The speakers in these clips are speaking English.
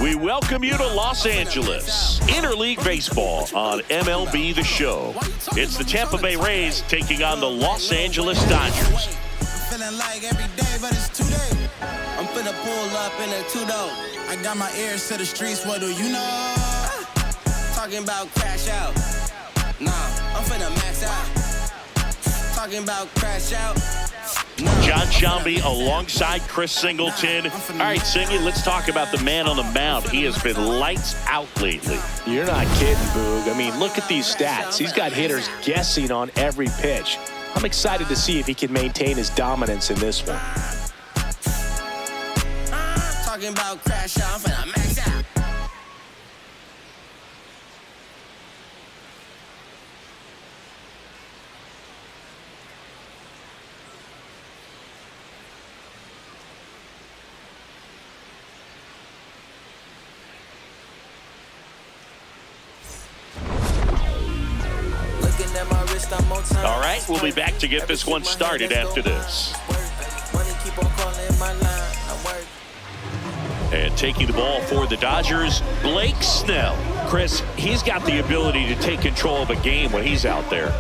We welcome you to Los Angeles. Interleague Baseball on MLB The Show. It's the Tampa Bay Rays taking on the Los Angeles Dodgers. Feeling like every day, but it's 2 days. I'm finna pull up in a two-door. I got my ears to the streets, what do you know? Talking about crash out. Nah, I'm finna max out. Talking about crash out. John Shelby alongside Chris Singleton. All right, Singy, let's talk about the man on the mound. He has been lights out lately. You're not kidding, Boog. I mean, look at these stats. He's got hitters guessing on every pitch. I'm excited to see if he can maintain his dominance in this one. Talking about crash out, I'm finna max out. All right, we'll be back to get this one started after this. And taking the ball for the Dodgers, Blake Snell. Chris, he's got the ability to take control of a game when he's out there.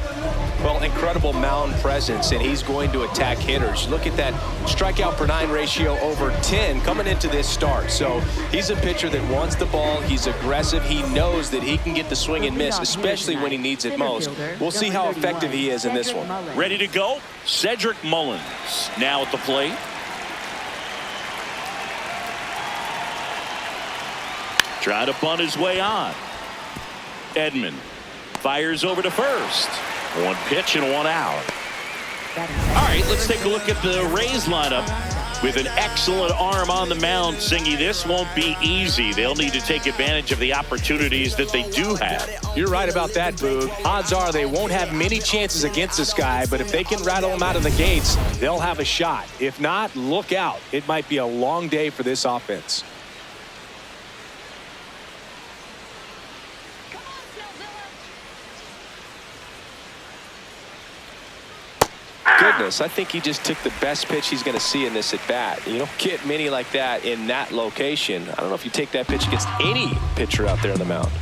Well, incredible mound presence, and he's going to attack hitters. Look at that strikeout per 9 ratio over 10 coming into this start. So he's a pitcher that wants the ball. He's aggressive. He knows that he can get the swing and miss, especially when he needs it most. We'll see how effective he is in this one. Ready to go? Cedric Mullins now at the plate. Trying to bunt his way on. Edman fires over to first. One pitch and one out. All right, let's take a look at the Rays lineup. With an excellent arm on the mound, Singy, this won't be easy. They'll need to take advantage of the opportunities that they do have. You're right about that, Boog. Odds are they won't have many chances against this guy, but if they can rattle him out of the gates, they'll have a shot. If not, look out. It might be a long day for this offense. Goodness, I think he just took the best pitch he's going to see in this at bat. You don't get many like that in that location. I don't know if you take that pitch against any pitcher out there on the mound.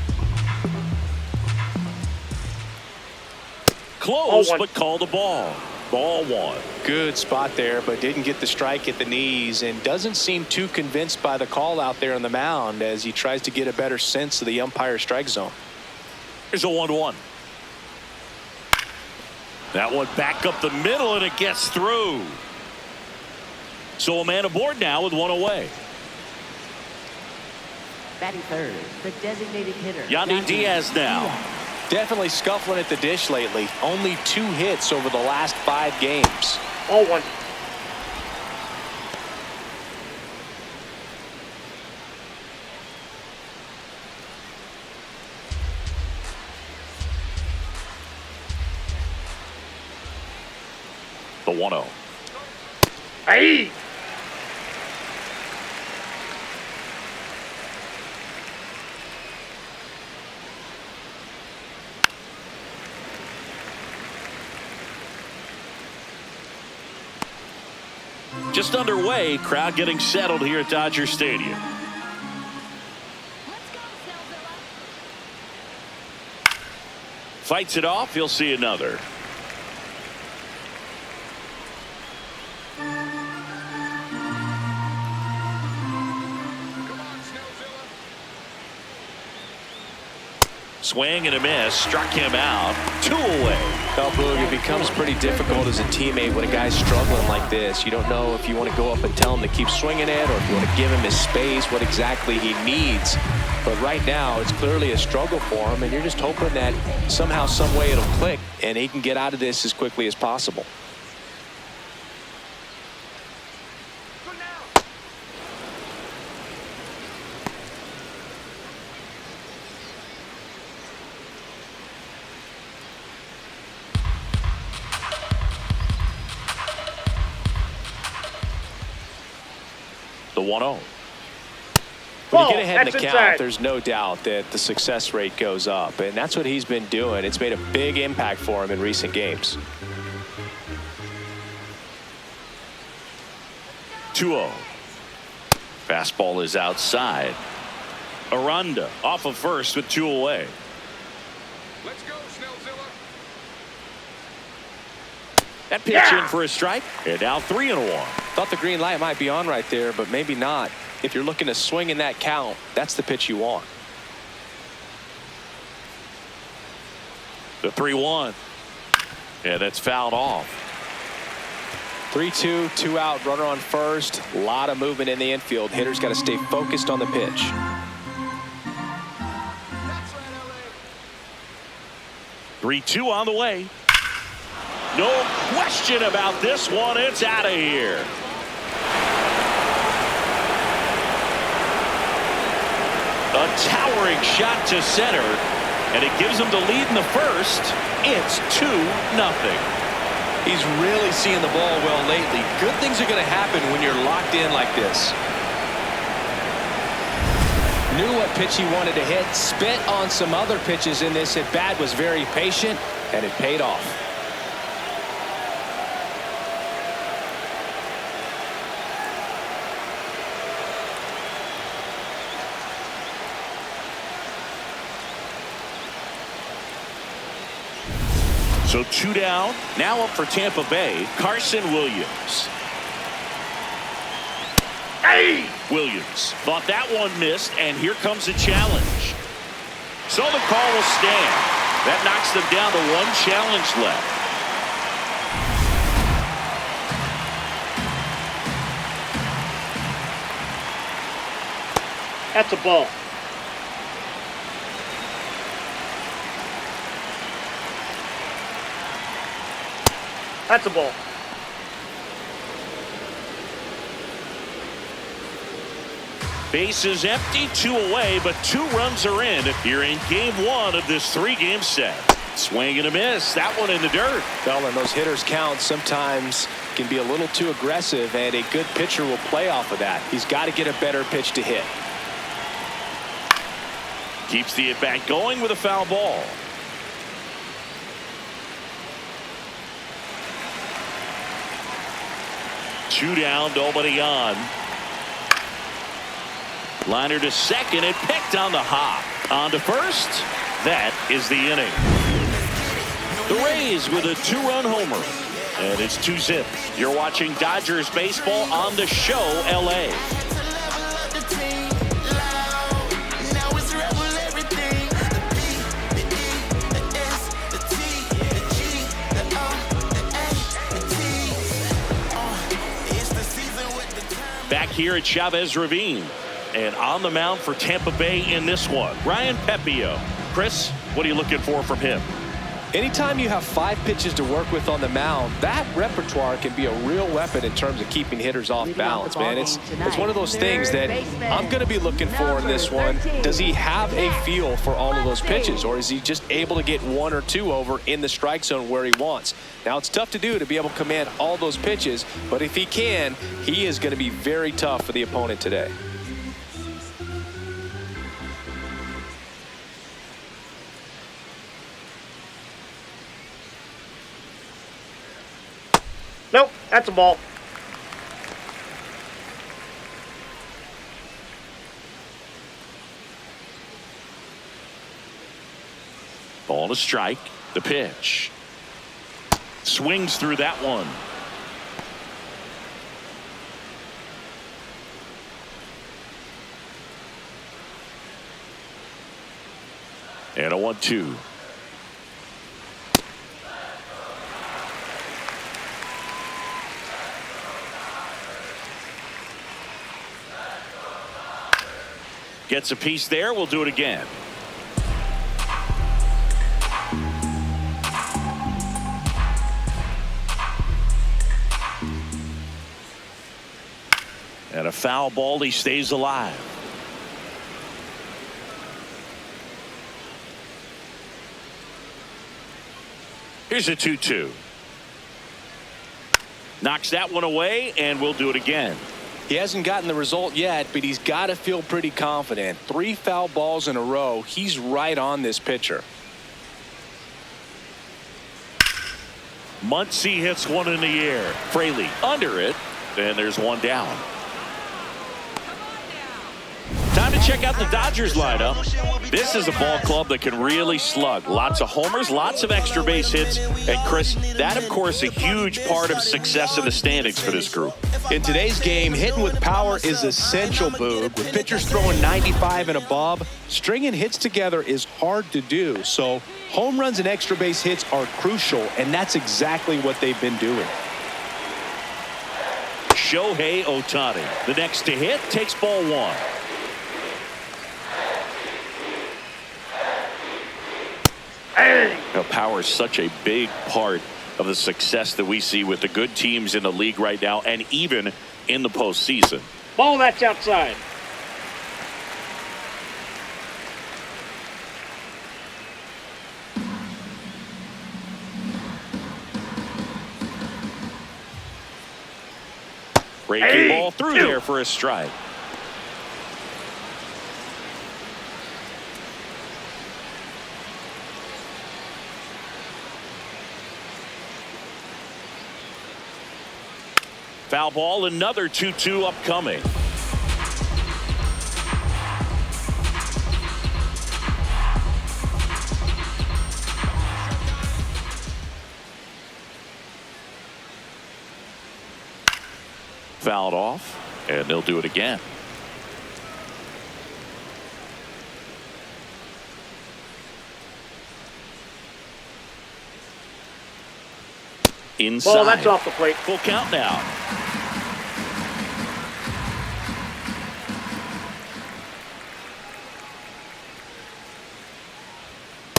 Close, but called the ball. Ball one. Good spot there, but didn't get the strike at the knees and doesn't seem too convinced by the call out there on the mound as he tries to get a better sense of the umpire's strike zone. Here's a 1-1. That one back up the middle, and it gets through. So a man aboard now with one away. Batting third, the designated hitter. Yandy Diaz now. Definitely scuffling at the dish lately. Only 2 hits over the last 5 games. 0-1. The 1-0. Hey! Just underway, crowd getting settled here at Dodger Stadium. Fights it off, he'll see another. Swing and a miss, struck him out. 2 away. Well, Boog, it becomes pretty difficult as a teammate when a guy's struggling like this. You don't know if you want to go up and tell him to keep swinging it or if you want to give him his space, what exactly he needs. But right now, it's clearly a struggle for him, and you're just hoping that somehow, some way it'll click and he can get out of this as quickly as possible. The 1-0. When you get ahead in the count, there's no doubt that the success rate goes up, and that's what he's been doing. It's made a big impact for him in recent games. 2-0. Fastball is outside. Aranda off of first with 2 away. Let's go, Snellzilla. That pitch in for a strike. And now 3-1. Thought the green light might be on right there, but maybe not. If you're looking to swing in that count, that's the pitch you want. The 3-1. Yeah, that's fouled off. 3-2, 2 out, runner on first. A lot of movement in the infield. Hitter's got to stay focused on the pitch. That's right, LA. 3-2 on the way. No question about this one. It's out of here. A towering shot to center, and it gives them the lead in the first. It's 2-0. He's really seeing the ball well lately. Good things are going to happen when you're locked in like this. Knew what pitch he wanted to hit. Spit on some other pitches in this at bat. Was very patient, and it paid off. So 2 down. Now up for Tampa Bay, Carson Williams. Hey! Williams thought that one missed, and here comes a challenge. So the call will stand. That knocks them down to 1 challenge left. That's a ball. That's a ball. Base is empty, 2 away, but 2 runs are in here in game 1 of this 3-game set. Swing and a miss. That one in the dirt. Well, and those hitters count sometimes can be a little too aggressive, and a good pitcher will play off of that. He's got to get a better pitch to hit. Keeps the at-bat going with a foul ball. Two down, nobody on. Liner to second and picked on the hop. On to first. That is the inning. The Rays with a 2-run homer. And it's 2-zip. You're watching Dodgers baseball on the show, LA. Back here at Chavez Ravine. And on the mound for Tampa Bay in this one, Ryan Pepio. Chris, what are you looking for from him? Anytime you have 5 pitches to work with on the mound, that repertoire can be a real weapon in terms of keeping hitters off balance, man. It's one of those things that I'm going to be looking for in this one. Does he have a feel for all of those pitches, or is he just able to get 1 or 2 over in the strike zone where he wants? Now, it's tough to do to be able to command all those pitches, but if he can, he is going to be very tough for the opponent today. Nope, that's a ball. Ball to strike. The pitch. Swings through that one. And a 1-2. Gets a piece there. We'll do it again. And a foul ball. He stays alive. Here's a 2-2. Knocks that one away, and we'll do it again. He hasn't gotten the result yet, but he's got to feel pretty confident. 3 foul balls in a row. He's right on this pitcher. Muncy hits one in the air. Fraley under it. And there's one down. Time to check out the Dodgers lineup. This is a ball club that can really slug. Lots of homers, lots of extra base hits. And Chris, that of course a huge part of success in the standings for this group. In today's game, hitting with power is essential, Boog. With pitchers throwing 95 and above, stringing hits together is hard to do. So home runs and extra base hits are crucial, and that's exactly what they've been doing. Shohei Ohtani, the next to hit, takes ball one. Now, power is such a big part of the success that we see with the good teams in the league right now and even in the postseason. Ball, that's outside. Breaking ball through there for a strike. Foul ball, another 2-2 upcoming. Fouled off, and they'll do it again. Inside. Ball, that's off the plate. Full count now.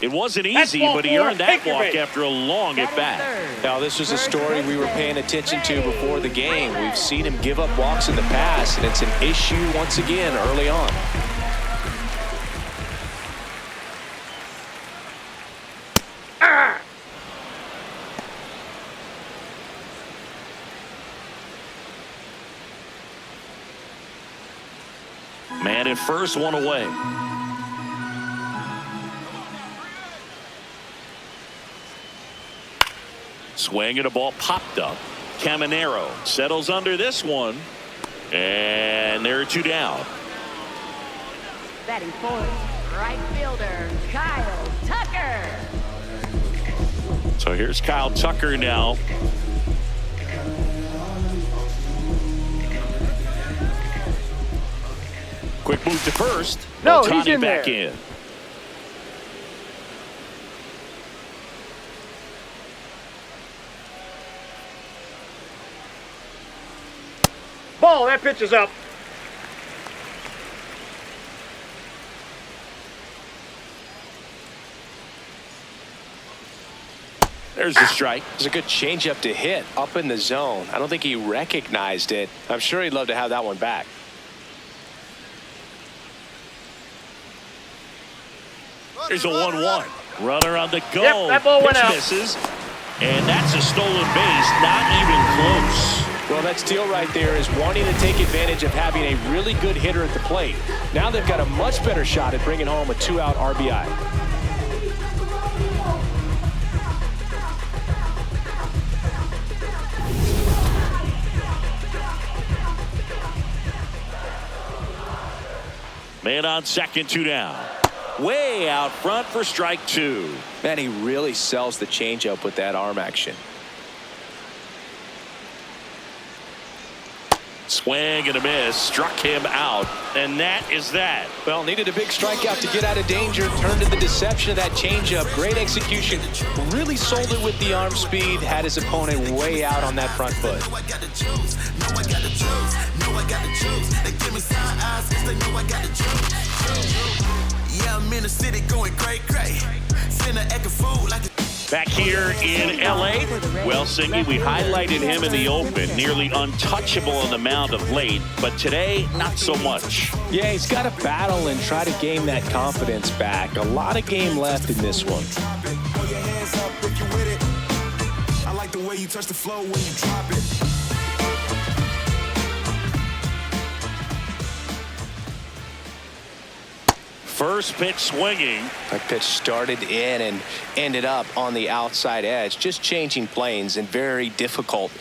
It wasn't easy, but he earned that walk after a long at-bat. Now, this was a story we were paying attention to before the game. We've seen him give up walks in the past, and it's an issue once again early on. Man at first, one away. Swing and a ball popped up. Caminero settles under this one. And there are two down. Batting fourth, right fielder, Kyle Tucker. So here's Kyle Tucker now. Quick move to first. No, Ohtani he's in back there. in. Ball, that pitch is up. There's the strike. It was a good changeup to hit up in the zone. I don't think he recognized it. I'm sure he'd love to have that one back. There's a 1-1. Runner on the go. Yep, that ball went Pitch out. misses. And that's a stolen base. Not even close. Well, that steal right there is wanting to take advantage of having a really good hitter at the plate. Now they've got a much better shot at bringing home a 2-out RBI. Man on second, two down. Way out front for strike two. Man, he really sells the changeup with that arm action. Swing and a miss. Struck him out. And that is that. Well, needed a big strikeout to get out of danger. Turned to the deception of that changeup. Great execution. Really sold it with the arm speed. Had his opponent way out on that front foot. Yeah, I'm in the city going cray cray. Finna act a fool like Back here in L.A., well, Singy, we highlighted him in the open, nearly untouchable on the mound of late, but today, not so much. Yeah, he's got to battle and try to gain that confidence back. A lot of game left in this one. Put your hands up if you with it. I like the way you touch the flow when you drop it. First pitch swinging. That pitch started in and ended up on the outside edge, just changing planes and very difficult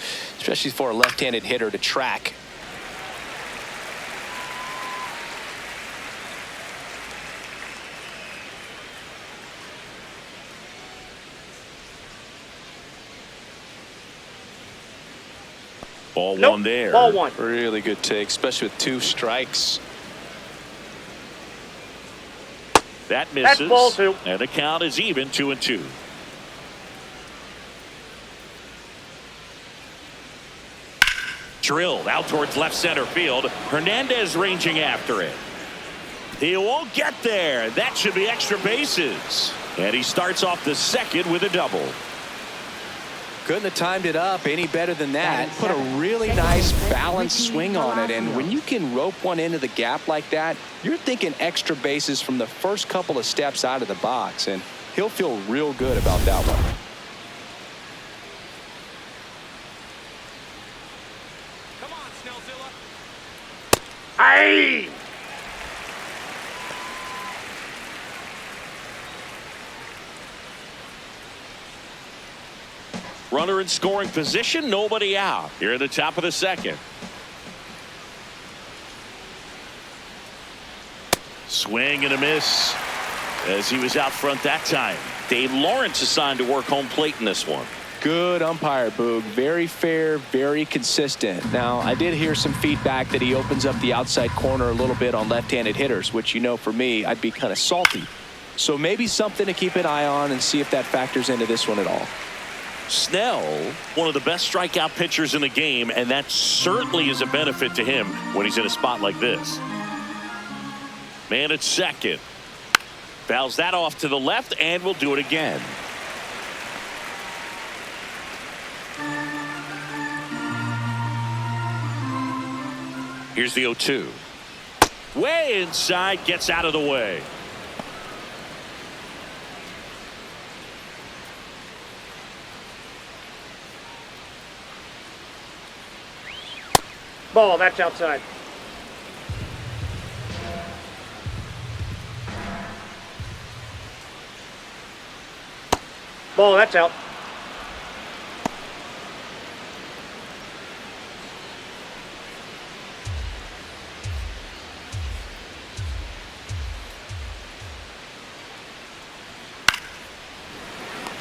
especially for a left-handed hitter to track. Ball Nope. one there. Ball one. Really good take, especially with 2 strikes. That misses. That's ball 2. And the count is even, 2-2. Drilled out towards left center field. Hernandez ranging after it. He won't get there. That should be extra bases. And he starts off the second with a double. Couldn't have timed it up any better than that. Put a really nice balanced swing on it, and when you can rope one into the gap like that, you're thinking extra bases from the first couple of steps out of the box, and he'll feel real good about that one. Come on, Snellzilla. Aye! Runner in scoring position, nobody out. Here at the top of the second. Swing and a miss as he was out front that time. Dave Lawrence assigned to work home plate in this one. Good umpire, Boog. Very fair, very consistent. Now, I did hear some feedback that he opens up the outside corner a little bit on left-handed hitters, which, you know, for me, I'd be kind of salty. So maybe something to keep an eye on and see if that factors into this one at all. Snell, one of the best strikeout pitchers in the game, and that certainly is a benefit to him when he's in a spot like this. Man at second. Fouls that off to the left, and we'll do it again. Here's the 0-2. Way inside, gets out of the way. Ball, that's outside. Ball, that's out.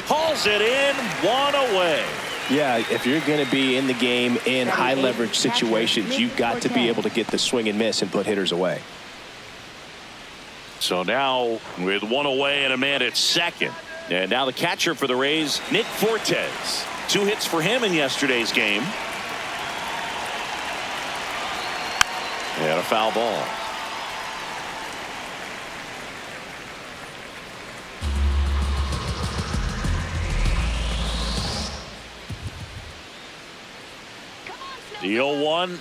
Hauls it in, one away. Yeah, if you're going to be in the game in high leverage situations, you've got to be able to get the swing and miss and put hitters away. So now with one away and a man at second. And now the catcher for the Rays, Nick Fortes. 2 hits for him in yesterday's game. And a foul ball. The 0-1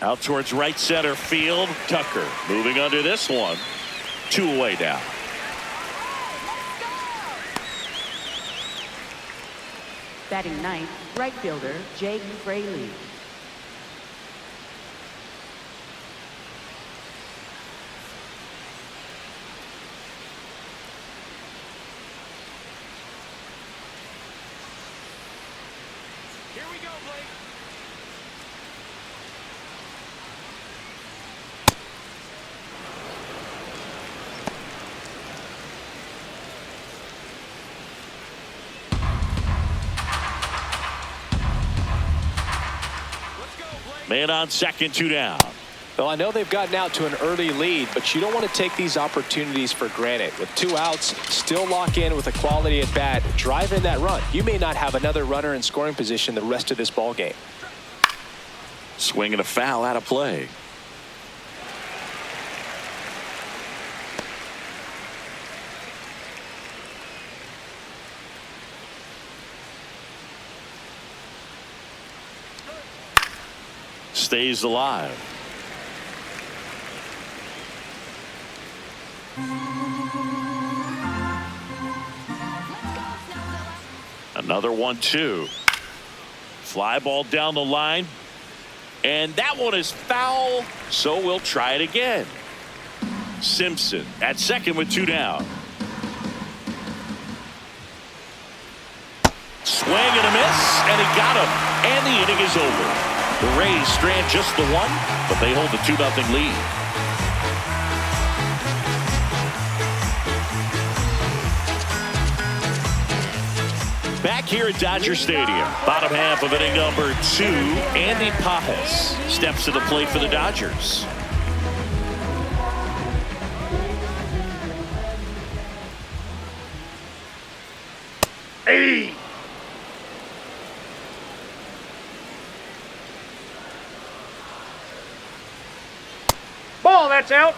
out towards right center field. Tucker moving under this one. 2 away now. Batting ninth, right fielder Jake Fraley. Here we go, Blake. Man on second, 2 down. Well, I know they've gotten out to an early lead, but you don't want to take these opportunities for granted. With 2 outs, still lock in with a quality at bat, drive in that run. You may not have another runner in scoring position the rest of this ball game. Swing and a foul out of play. Stays alive. Another 1-2. Fly ball down the line. And that one is foul, so we'll try it again. Simpson at second with 2 down. Swing and a miss, and he got him. And the inning is over. The Rays strand just the one, but they hold the 2-0 lead. Back here at Dodger Stadium, bottom half of inning number 2, Andy Pajas steps to the plate for the Dodgers. Hey! Ball, that's out.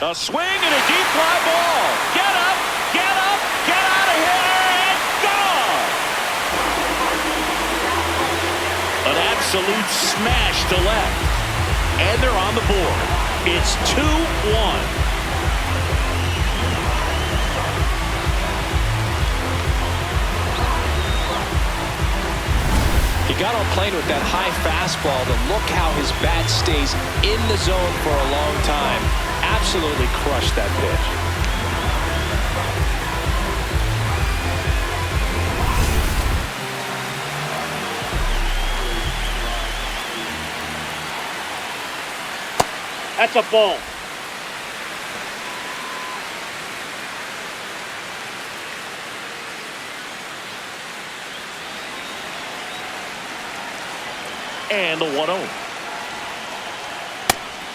A swing and a deep fly ball. Get up, get out of here, and gone! An absolute smash to left. And they're on the board. It's 2-1. He got on plane with that high fastball, but look how his bat stays in the zone for a long time. Absolutely crushed that pitch. That's a ball. And the 1-0.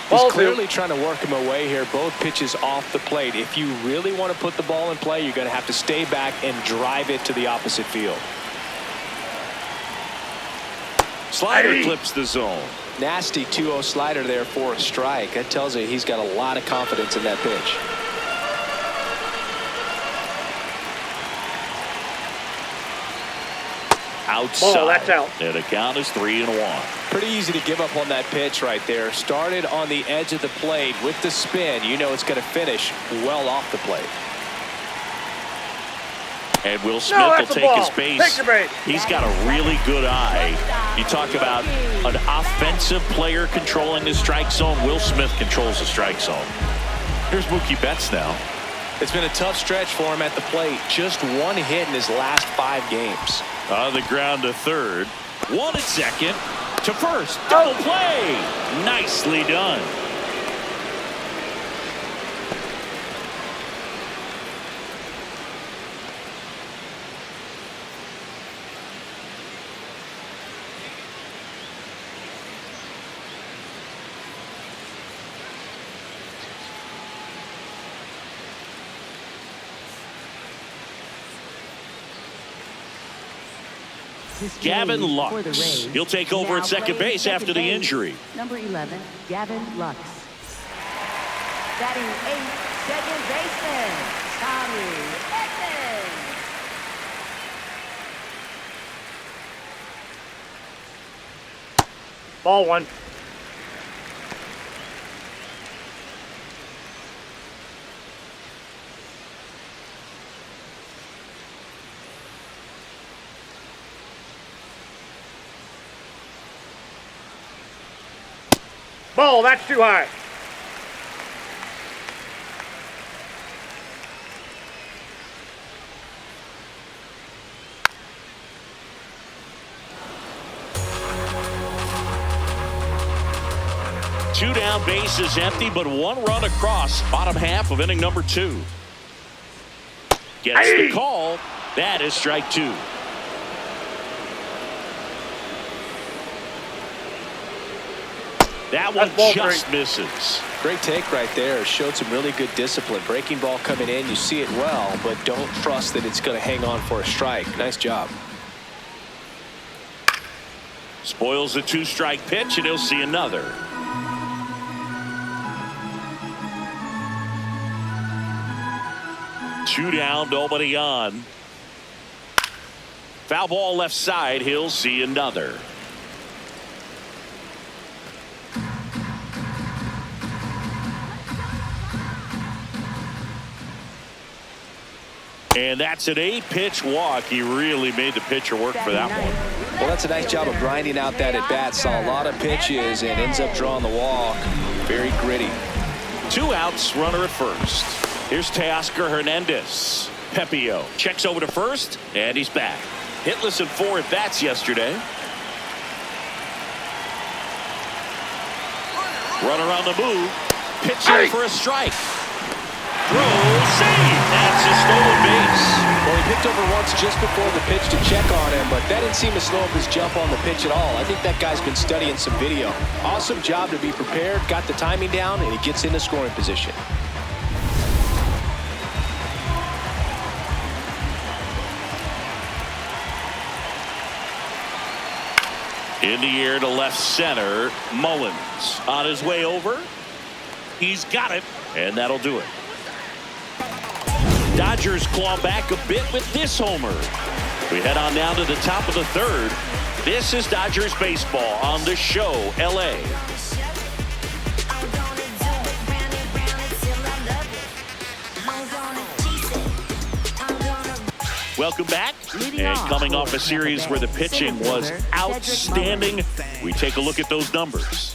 He's clearly trying to work him away here. Both pitches off the plate. If you really want to put the ball in play, you're going to have to stay back and drive it to the opposite field. Slider clips the zone. Nasty 2-0 slider there for a strike. That tells you he's got a lot of confidence in that pitch. Outside. Ball, that's out. And the count is 3-1. Pretty easy to give up on that pitch right there. Started on the edge of the plate with the spin. You know it's going to finish well off the plate. And Will Smith will take his base. Take your base. He's got a really good eye. You talk about an offensive player controlling the strike zone. Will Smith controls the strike zone. Here's Mookie Betts now. It's been a tough stretch for him at the plate. Just one hit in his last 5 games. On the ground to third. One at second. To first. Double play. Nicely done. Gavin Lux. He'll take over at second base after the injury. Number 11, Gavin Lux. Batting 8th, second baseman, Tommy Edman. Ball 1. Ball, that's too high. Two down, bases empty, but one run across. Bottom half of inning number 2. Gets the call. That is strike 2. That one just misses. Great take right there. Showed some really good discipline. Breaking ball coming in. You see it well, but don't trust that it's going to hang on for a strike. Nice job. Spoils the 2-strike pitch, and he'll see another. Two down, nobody on. Foul ball left side. He'll see another. And that's an 8-pitch walk. He really made the pitcher work for that one. Well, that's a nice job of grinding out that at bat. Saw a lot of pitches and ends up drawing the walk. Very gritty. 2 outs, runner at first. Here's Teoscar Hernandez. Pepio checks over to first, and he's back. Hitless in 4 at-bats yesterday. Runner on the move. Pitching for a strike. Throw, save. That's a stolen base. Well, he picked over once just before the pitch to check on him, but that didn't seem to slow up his jump on the pitch at all. I think that guy's been studying some video. Awesome job to be prepared, got the timing down, and he gets into scoring position. In the air to left center. Mullins on his way over. He's got it, and that'll do it. Dodgers claw back a bit with this homer. We head on down to the top of the 3rd. This is Dodgers baseball on the show, LA. Welcome back. And coming off a series where the pitching was outstanding, we take a look at those numbers.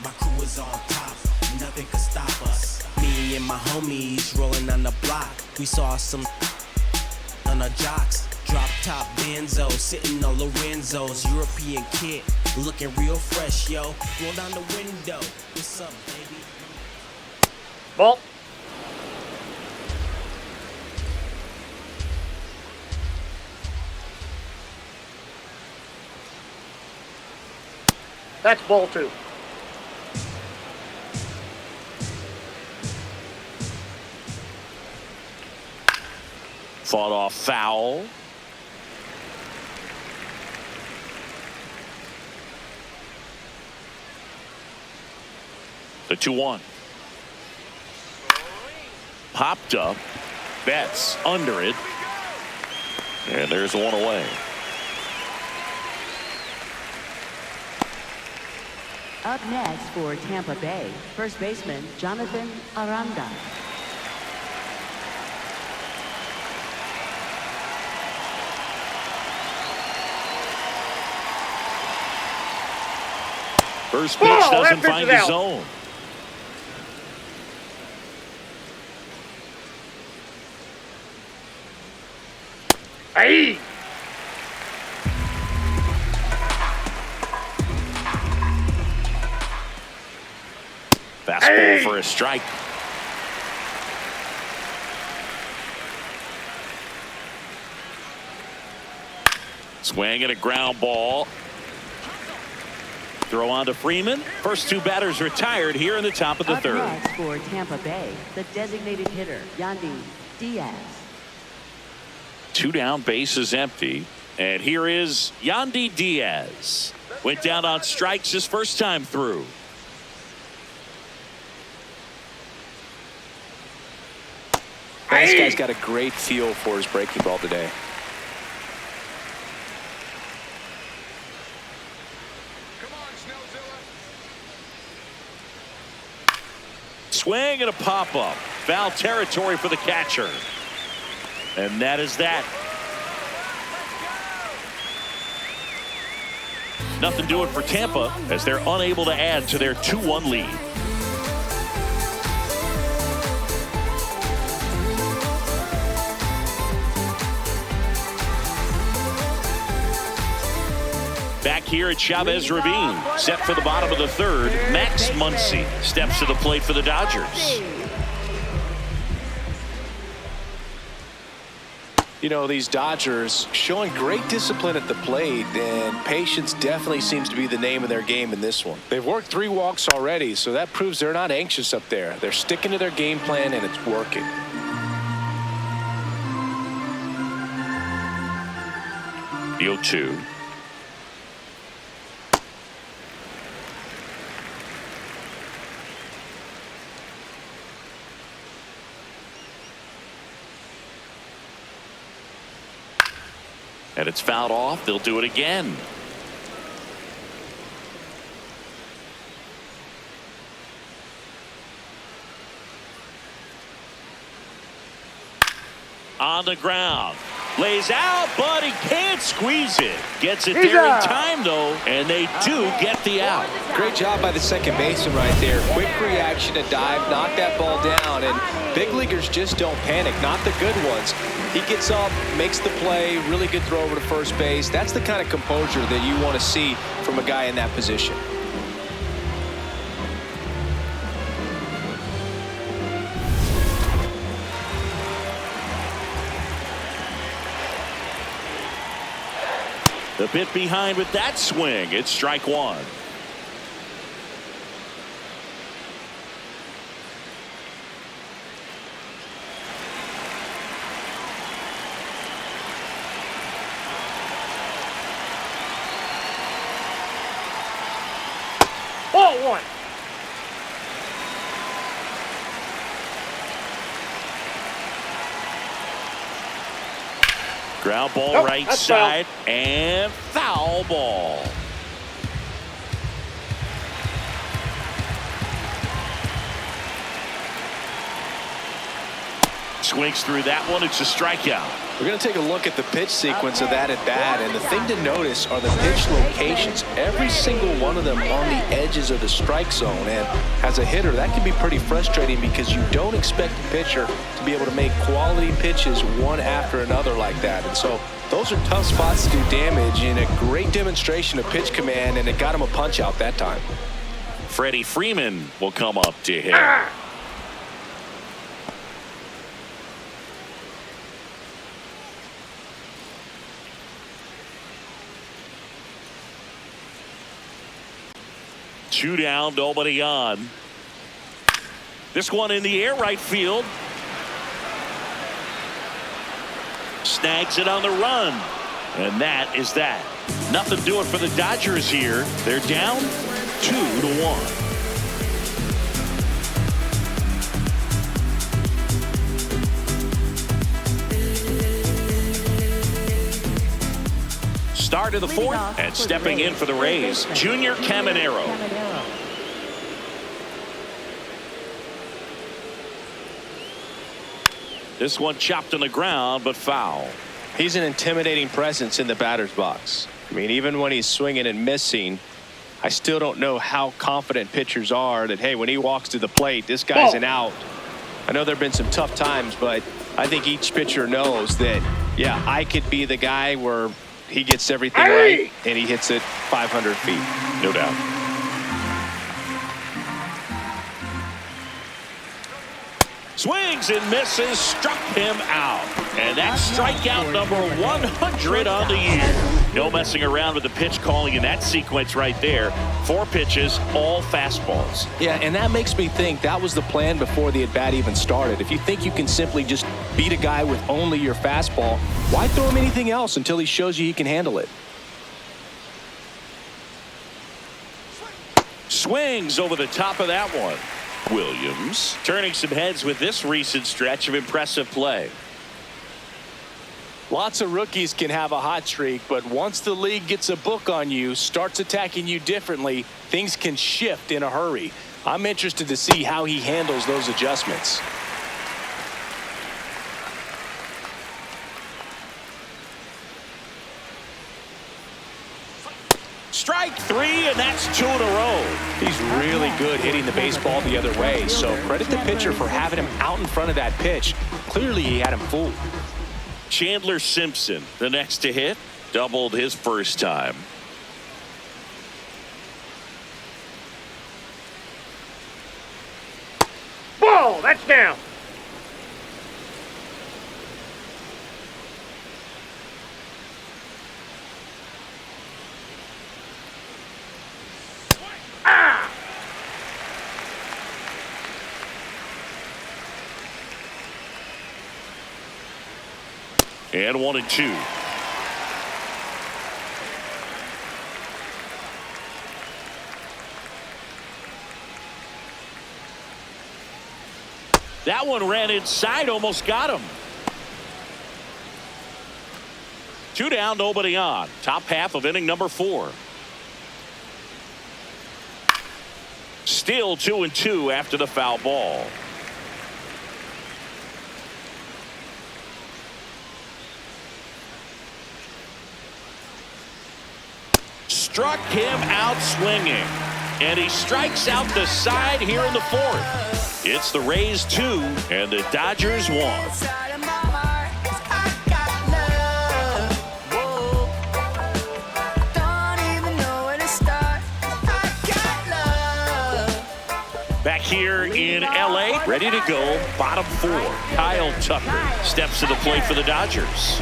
My crew is on top, nothing can stop us. Me and my homies rolling on the block. We saw some on our jocks. Drop top Benzo, sitting on Lorenzo's. European kid, looking real fresh, yo. Roll down the window. What's up, baby? Ball. That's ball 2. Fought off foul. The 2-1. Popped up. Betts under it. And there's one away. Up next for Tampa Bay, first baseman Jonathan Aranda. First pitch doesn't find the zone. Hey! Fastball for a strike. Swing and a ground ball. Throw on to Freeman. First 2 batters retired here in the top of the 3rd. Up next for Tampa Bay, the designated hitter Yandy Diaz. 2 down, bases empty. And here is Yandy Diaz. Went down on strikes his first time through. This guy's got a great feel for his breaking ball today. Come on, Snellzilla. Swing and a pop-up. Foul territory for the catcher. And that is that. Nothing doing for Tampa as they're unable to add to their 2-1 lead. Back here at Chavez Ravine, set for the bottom of the 3rd, Max Muncy steps to the plate for the Dodgers. You know, these Dodgers showing great discipline at the plate, and patience definitely seems to be the name of their game in this one. They've worked 3 walks already, so that proves they're not anxious up there. They're sticking to their game plan, and it's working. The 0-2. And it's fouled off. They'll do it again. On the ground. Lays out, but he can't squeeze it. Gets it there in time, though, and they do get the out. Great job by the second baseman right there. Quick reaction to dive, knock that ball down, and big leaguers just don't panic, not the good ones. He gets up, makes the play, really good throw over to first base. That's the kind of composure that you want to see from a guy in that position. A bit behind with that swing. It's strike one. Ball one. Ground ball Nope, right that's side and foul ball. Swings through that one. It's a strikeout. We're going to take a look at the pitch sequence of that at bat, and the thing to notice are the pitch locations. Every single one of them on the edges of the strike zone, and as a hitter, that can be pretty frustrating because you don't expect the pitcher to be able to make quality pitches one after another like that. And so those are tough spots to do damage, and a great demonstration of pitch command, and it got him a punch out that time. Freddie Freeman will come up to hit. Two down, nobody on. This one in the air, right field. Snags it on the run. And that is that. Nothing doing for the Dodgers here. They're down 2-1. Start of the fourth, and stepping in for the Rays, Junior Caminero. This one chopped on the ground, but foul. He's an intimidating presence in the batter's box. I mean, even when he's swinging and missing, I still don't know how confident pitchers are that, hey, when he walks to the plate, this guy's an out. I know there have been some tough times, but I think each pitcher knows that, yeah, I could be the guy where he gets everything right and he hits it 500 feet. No doubt. Swings and misses, struck him out. And that's strikeout number 100 on the year. No messing around with the pitch calling in that sequence right there. 4 pitches, all fastballs. Yeah, and that makes me think that was the plan before the at-bat even started. If you think you can simply just beat a guy with only your fastball, why throw him anything else until he shows you he can handle it? Swings over the top of that one. Williams turning some heads with this recent stretch of impressive play. Lots of rookies can have a hot streak, but once the league gets a book on you, starts attacking you differently, things can shift in a hurry. I'm interested to see how he handles those adjustments. Strike 3, and that's 2 in a row. He's really good hitting the baseball the other way, so credit the pitcher for having him out in front of that pitch. Clearly, he had him fooled. Chandler Simpson, the next to hit, doubled his first time. Ball, that's down. And 1-2. That one ran inside, almost got him. 2 down, nobody on. Top half of inning number 4. Still 2-2 after the foul ball. struck him out swinging. And he strikes out the side here in the fourth. It's the Rays 2 and the Dodgers 1. Back here in LA, ready to go, bottom 4. Kyle Tucker steps to the plate for the Dodgers.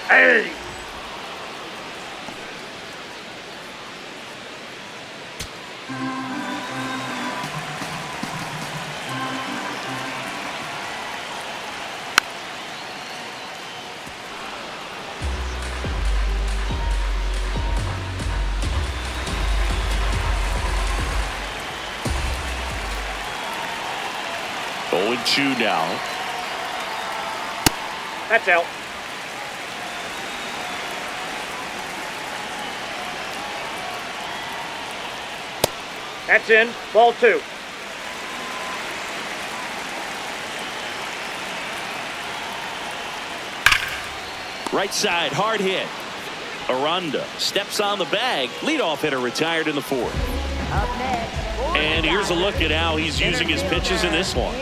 Hey! Oh, 2 now. That's out. That's in. Ball 2. Right side, hard hit. Aranda steps on the bag. Leadoff hitter retired in the fourth. Up next. And here's a look at how he's using his pitches in this one.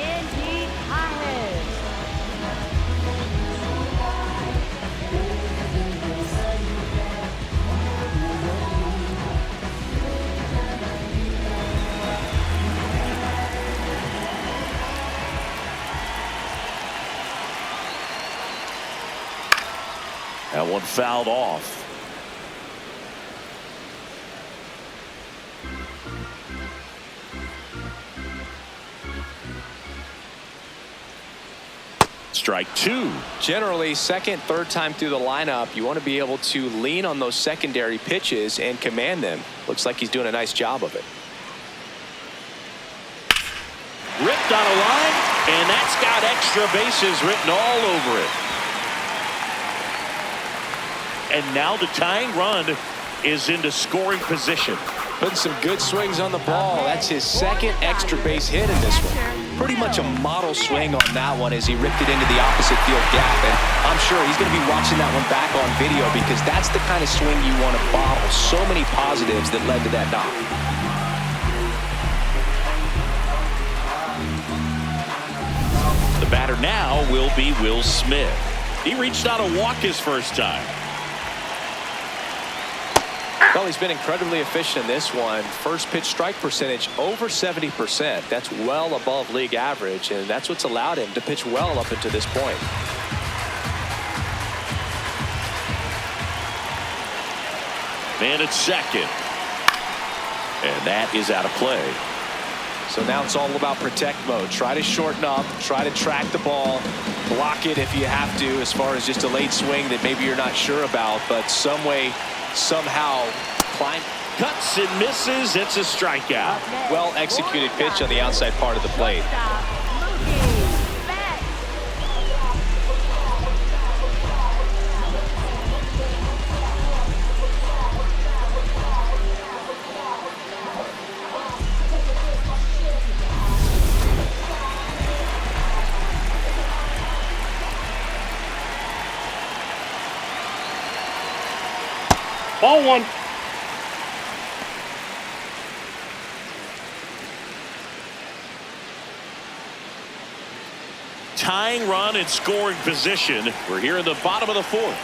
That one fouled off. Strike 2. Generally, second, third time through the lineup, you want to be able to lean on those secondary pitches and command them. Looks like he's doing a nice job of it. Ripped on a line, and that's got extra bases written all over it. And now the tying run is into scoring position. Putting some good swings on the ball. That's his second extra base hit in this one. Pretty much a model swing on that one as he ripped it into the opposite field gap. And I'm sure he's going to be watching that one back on video because that's the kind of swing you want to bottle. So many positives that led to that knock. The batter now will be Will Smith. He reached out a walk his first time. Well, he's been incredibly efficient in this one. First pitch strike percentage over 70%. That's well above league average, and that's what's allowed him to pitch well up until this point. Man at second. And that is out of play. So now it's all about protect mode. Try to shorten up, try to track the ball, block it if you have to, as far as just a late swing that maybe you're not sure about, but some way, somehow climb. Cuts and misses. It's a strikeout. Well executed pitch on the outside part of the plate. Ball 1. Tying run and scoring position. We're here in the bottom of the fourth.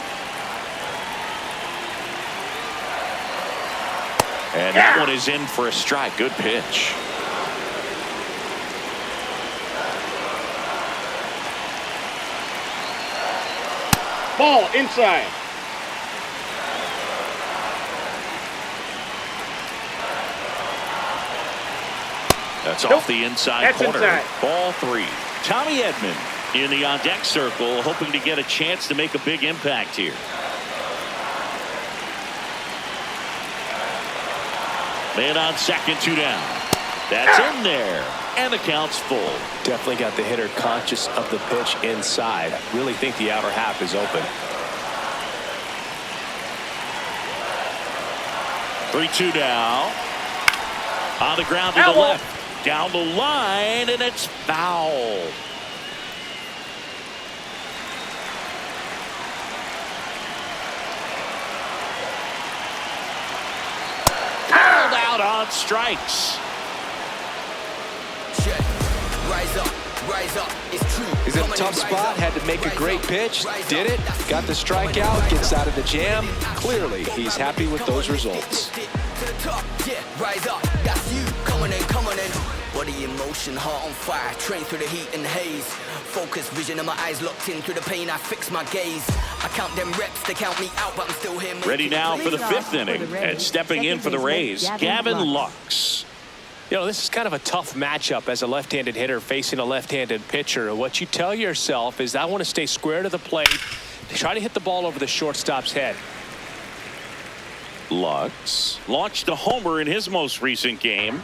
And that one is in for a strike. Good pitch. Ball inside. That's off the inside That's corner. inside. Ball 3. Tommy Edman in the on-deck circle, hoping to get a chance to make a big impact here. Man on second, 2 down. That's in there. And the count's full. Definitely got the hitter conscious of the pitch inside. Really think the outer half is open. 3-2 now. On the ground to the left. Down the line, and it's foul. straight strikes. Rise up, it's true. He's in a tough spot, had to make a great pitch, did it, got the strikeout, gets out of the jam. Clearly, he's happy with those results. Rise up, that's you, coming in. Body in motion, heart on fire, train through the heat and haze. Focus, vision of my eyes locked in through the pain, I fix my gaze. I count them reps, they count me out, but I'm still here. Ready now for the 5th inning, and stepping in for the Rays, Gavin Lux. You know, this is kind of a tough matchup as a left-handed hitter facing a left-handed pitcher. What you tell yourself is, I want to stay square to the plate, try to hit the ball over the shortstop's head. Lux launched a homer in his most recent game.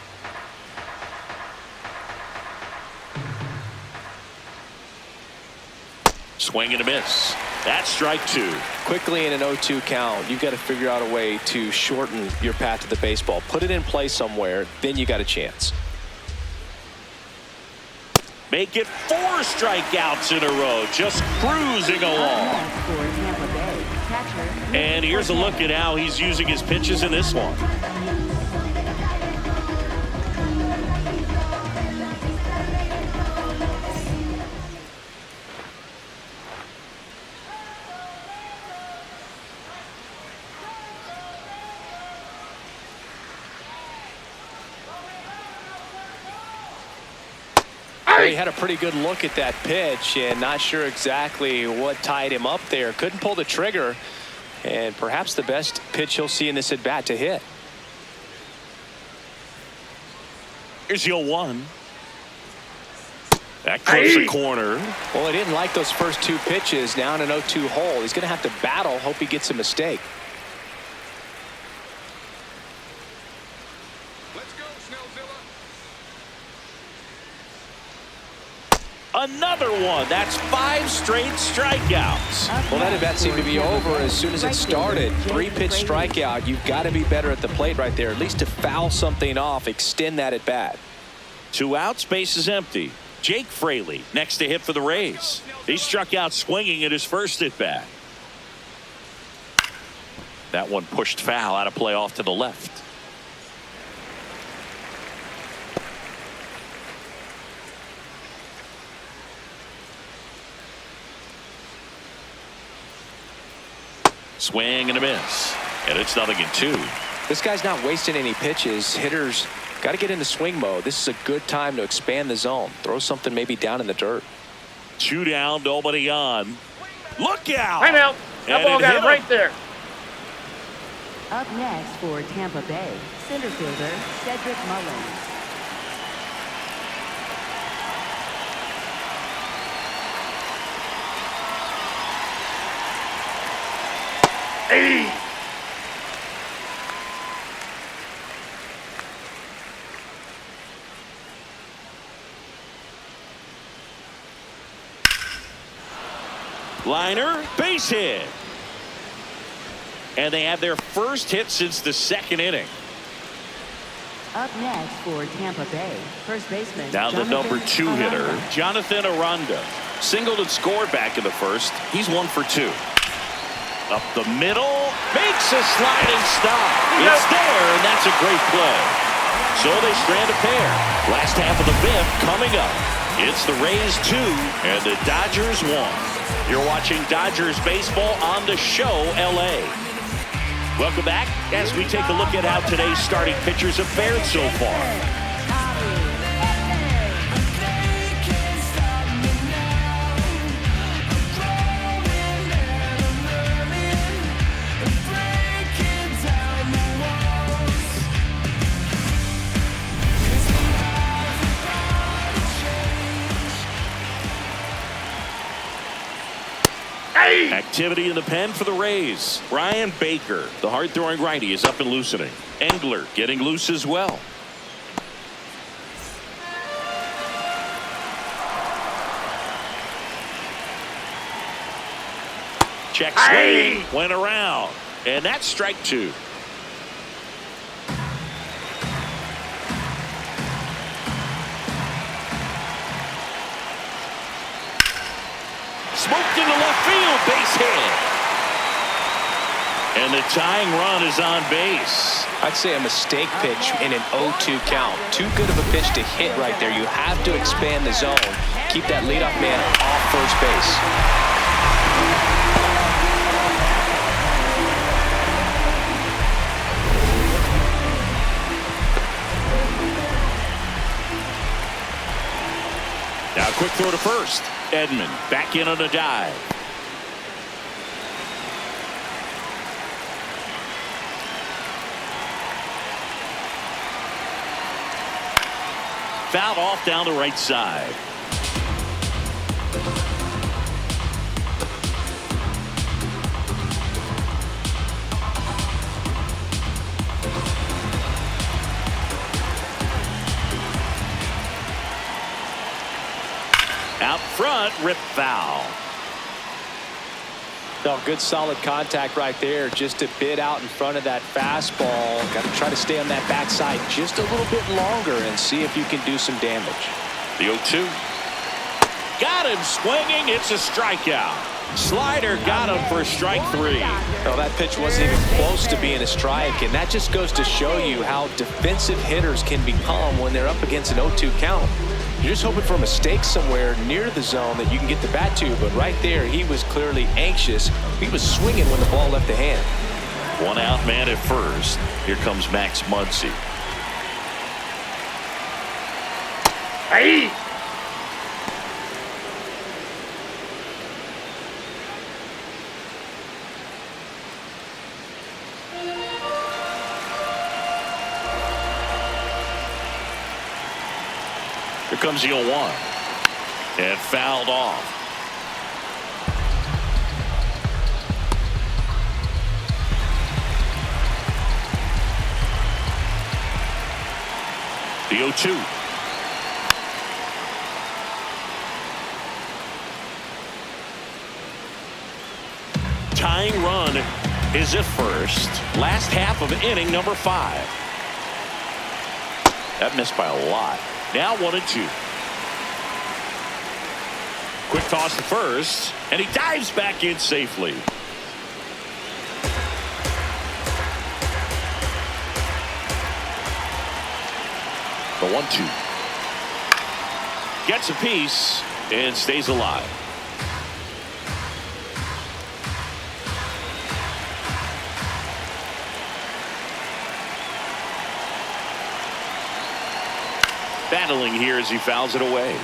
Swing and a miss. That's strike 2. Quickly in an 0-2 count, you've got to figure out a way to shorten your path to the baseball. Put it in play somewhere, then you got a chance. Make it 4 strikeouts in a row, just cruising along. And here's a look at how he's using his pitches in this one. He had a pretty good look at that pitch and not sure exactly what tied him up there. Couldn't pull the trigger, and perhaps the best pitch he'll see in this at bat to hit. Here's the 0-1. That clips the corner. Well, he didn't like those first 2 pitches. Now in an 0-2 hole, he's going to have to battle, hope he gets a mistake. Let's go, Snellzilla. Another one. That's 5 straight strikeouts. Well, that at bat seemed to be over as soon as it started. 3-pitch strikeout. You've got to be better at the plate right there, at least to foul something off, extend that at bat. 2 outs, base is empty. Jake Fraley next to hit for the Rays. He struck out swinging at his first at bat. That one pushed foul, out of play off to the left. Swing and a miss, and it's 0-2. This guy's not wasting any pitches. Hitters got to get into swing mode. This is a good time to expand the zone. Throw something maybe down in the dirt. 2 down, nobody on. Look out! Time out. That ball got him right there. Up next for Tampa Bay, center fielder Cedric Mullins. Hey. Liner, base hit. And they have their first hit since the 2nd inning. Up next for Tampa Bay, first baseman. Now the number 2 hitter, Jonathan Aranda. Singled and scored back in the first. He's 1 for 2. Up the middle, makes a sliding stop. It's there, and that's a great play. So they strand a pair. Last half of the 5th coming up. It's the Rays 2 and the Dodgers 1. You're watching Dodgers baseball on the show, LA. Welcome back as we take a look at how today's starting pitchers have fared so far. Activity in the pen for the Rays. Ryan Baker, the hard-throwing righty, is up and loosening. Engler getting loose as well. Check swing, went around, and that's strike 2. Smoked into left field, base hit. And the tying run is on base. I'd say a mistake pitch in an 0-2 count. Too good of a pitch to hit right there. You have to expand the zone. Keep that leadoff man off first base. Now quick throw to first. Edman back in on a dive. Fouled off down the right side. Out front, rip foul. No, good solid contact right there. Just a bit out in front of that fastball. Got to try to stay on that backside just a little bit longer and see if you can do some damage. The 0-2. Got him swinging. It's a strikeout. Slider got him for strike 3. No, that pitch wasn't even close to being a strike, and that just goes to show you how defensive hitters can become when they're up against an 0-2 count. You're just hoping for a mistake somewhere near the zone that you can get the bat to, but right there, he was clearly anxious. He was swinging when the ball left the hand. One out man at first. Here comes Max Muncy. Hey! Here comes the 0-1. And fouled off. The 0-2. Tying run is at first. Last half of inning number 5. That missed by a lot. Now 1-2. Quick toss to first, and he dives back in safely. The 1-2. Gets a piece and stays alive. Battling here as he fouls it away.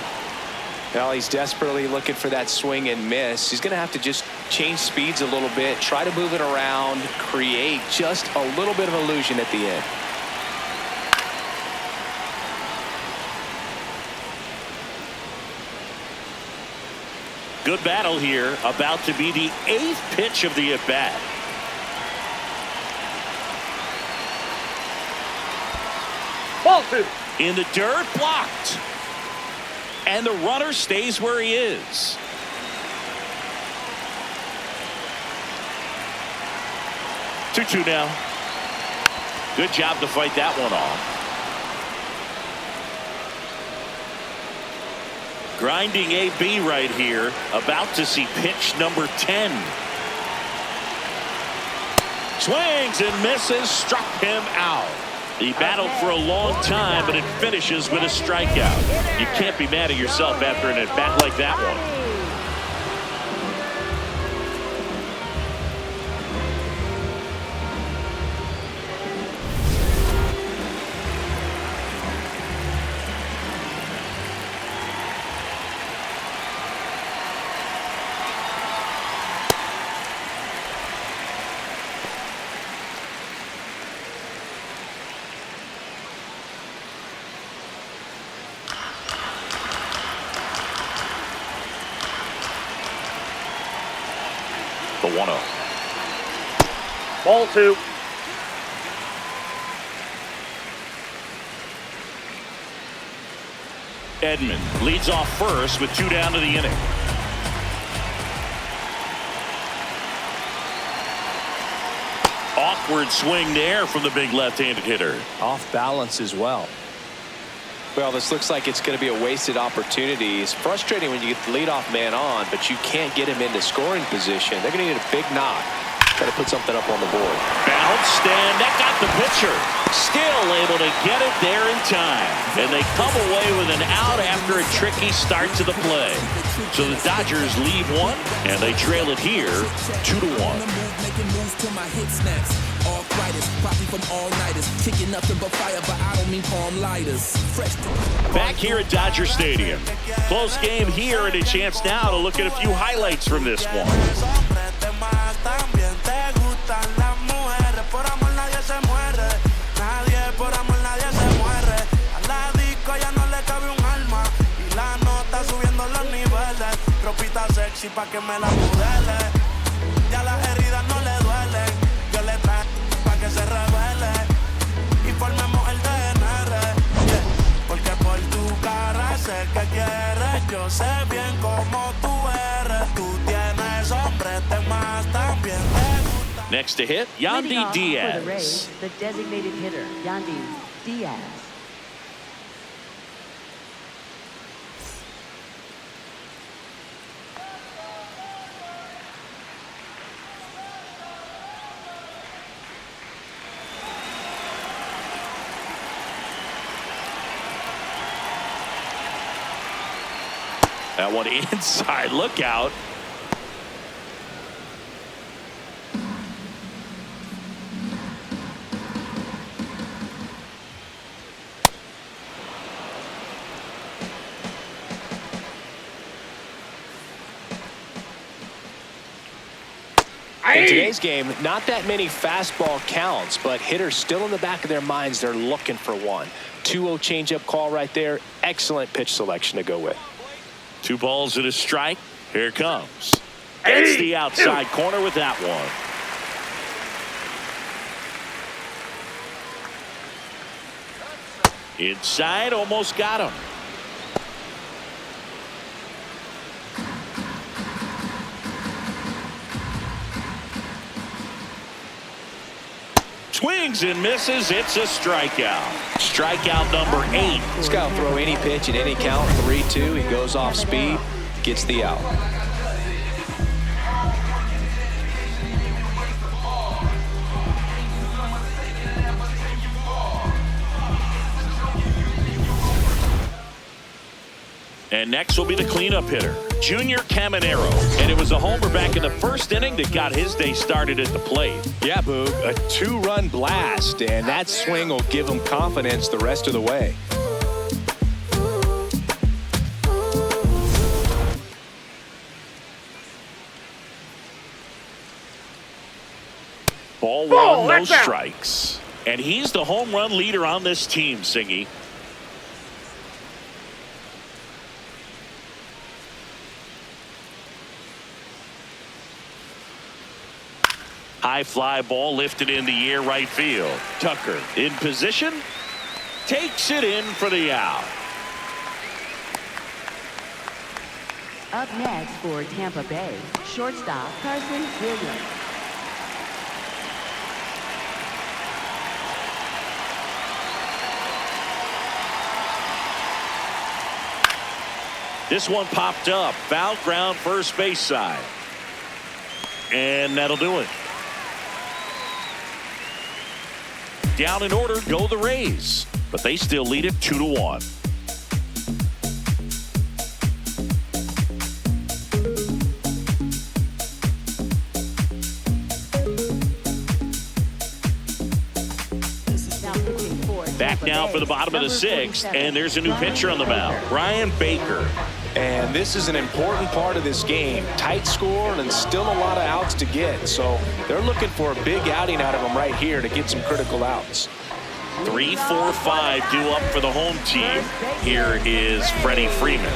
Well, he's desperately looking for that swing and miss. He's going to have to just change speeds a little bit, try to move it around, create just a little bit of illusion at the end. Good battle here, about to be the 8th pitch of the at-bat. Ball 2. In the dirt, blocked. And the runner stays where he is. Two now. Good job to fight that one off. Grinding AB right here, about to see pitch number 10. Swings and misses, struck him out. He battled for a long time, but it finishes with a strikeout. You can't be mad at yourself after an at-bat like that one. The 1-0. Ball 2. Edman leads off first with 2 down to the inning. Awkward swing there from the big left-handed hitter. Off balance as well. Well, this looks like it's going to be a wasted opportunity. It's frustrating when you get the leadoff man on, but you can't get him into scoring position. They're going to need a big knock. Got to put something up on the board. Bounced, and that got the pitcher. Still able to get it there in time. And they come away with an out after a tricky start to the play. So the Dodgers lead one, and they trail it here 2-1. Back here at Dodger Stadium. Close game here, and a chance now to look at a few highlights from this one. Pa' que me la modele, ya las heridas no le duelen, yo le traje pa' que se revele y formemos el DNR, porque por tu cara sé que quieres, yo sé bien cómo tú eres, tú tienes hombres de más también te gusta. Next to hit, Yandy Diaz. For the Rays, the designated hitter, Yandy Diaz. That one inside, look out. In today's game, not that many fastball counts, but hitters still in the back of their minds, they're looking for one. 2-0 changeup call right there. Excellent pitch selection to go with. 2 balls and a strike. Here it comes. It's the outside corner with that one. Inside, almost got him. Swings and misses. It's a strikeout. Strikeout number 8. This guy will throw any pitch at any count. 3-2. He goes off speed, gets the out. And next will be the cleanup hitter, Junior Caminero. And it was a homer back in the first inning that got his day started at the plate. Yeah, Boog, a 2-run blast, and that swing will give him confidence the rest of the way. Ball 1, no strikes. And he's the home run leader on this team, Singy. High fly ball lifted in the air right field. Tucker in position. Takes it in for the out. Up next for Tampa Bay, shortstop Carson Williams. This one popped up. Foul ground first base side. And that'll do it. Down in order go the Rays, but they still lead it 2-1. Back now for the bottom of the 6th, and there's a new pitcher on the mound, Brian Baker. And this is an important part of this game. Tight score and still a lot of outs to get. So they're looking for a big outing out of him right here to get some critical outs. 3, 4, 5 due up for the home team. Here is Freddie Freeman.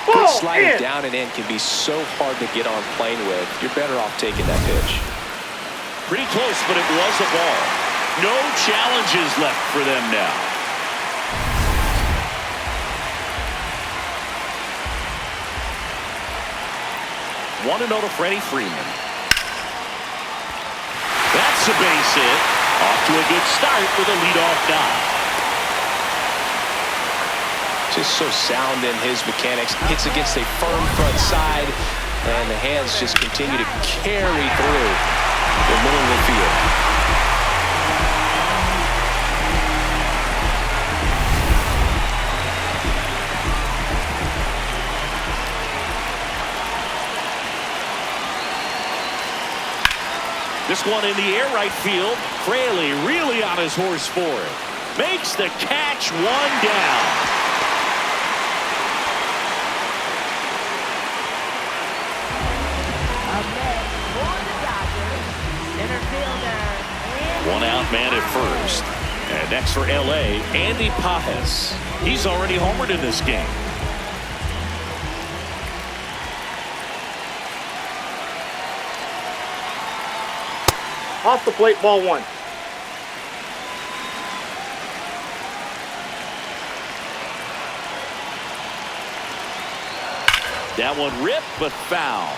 Good slide down and in can be so hard to get on plane with. You're better off taking that pitch. Pretty close, but it was a ball. No challenges left for them now. One to know to Freddie Freeman. That's a base hit. Off to a good start with a leadoff dive. Just so sound in his mechanics. Hits against a firm front side, and the hands just continue to carry through the middle of the field. This one in the air right field. Fraley really on his horse for it. Makes the catch, one down. Up next for the Dodgers, center fielder. One out man at first. And next for LA, Andy Pajes. He's already homered in this game. Off the plate, ball one. That one ripped, but foul.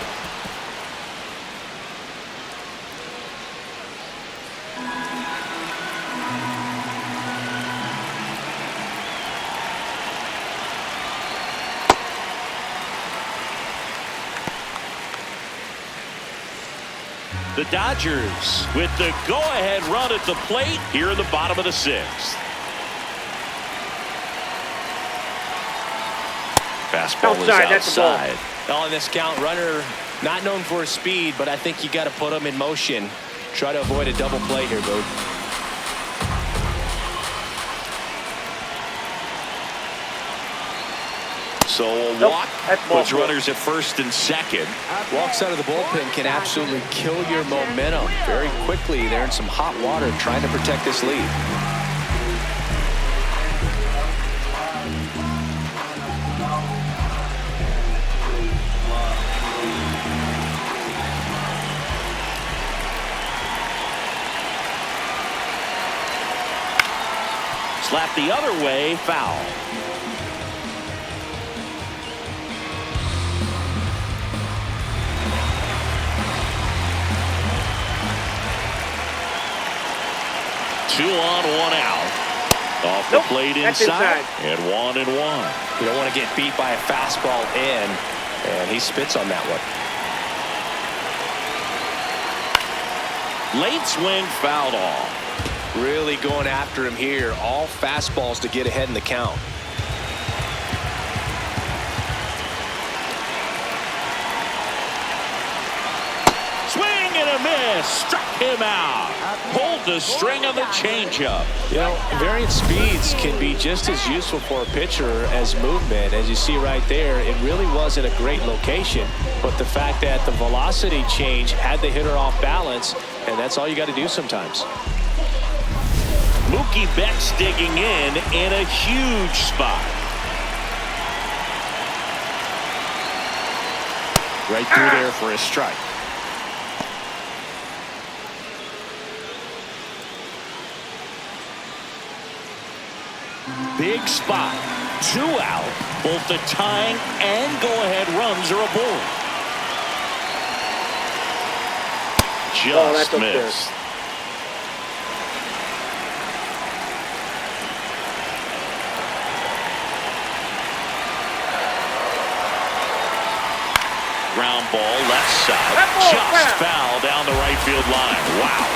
The Dodgers with the go-ahead run at the plate here in the bottom of the sixth. Fastball is outside. On this count, runner not known for his speed, but I think you got to put him in motion. Try to avoid a double play here, Boog. So a walk puts runners at first and second. Walks out of the bullpen can absolutely kill your momentum very quickly. They're in some hot water trying to protect this lead. Slap the other way, foul. Two on, one out. Off the plate inside. And 1-1. You don't want to get beat by a fastball in, and he spits on that one. Late swing, fouled off. Really going after him here. All fastballs to get ahead in the count. Swing and a miss. Struck him out. Pulled the string on the changeup. You know, variant speeds can be just as useful for a pitcher as movement. As you see right there, it really wasn't a great location. But the fact that the velocity change had the hitter off balance, and that's all you got to do sometimes. Mookie Betts digging in a huge spot. Right through there for a strike. Big spot. 2 out. Both the tying and go-ahead runs are aboard. Just missed. Ground ball left side. Just foul down the right field line. Wow.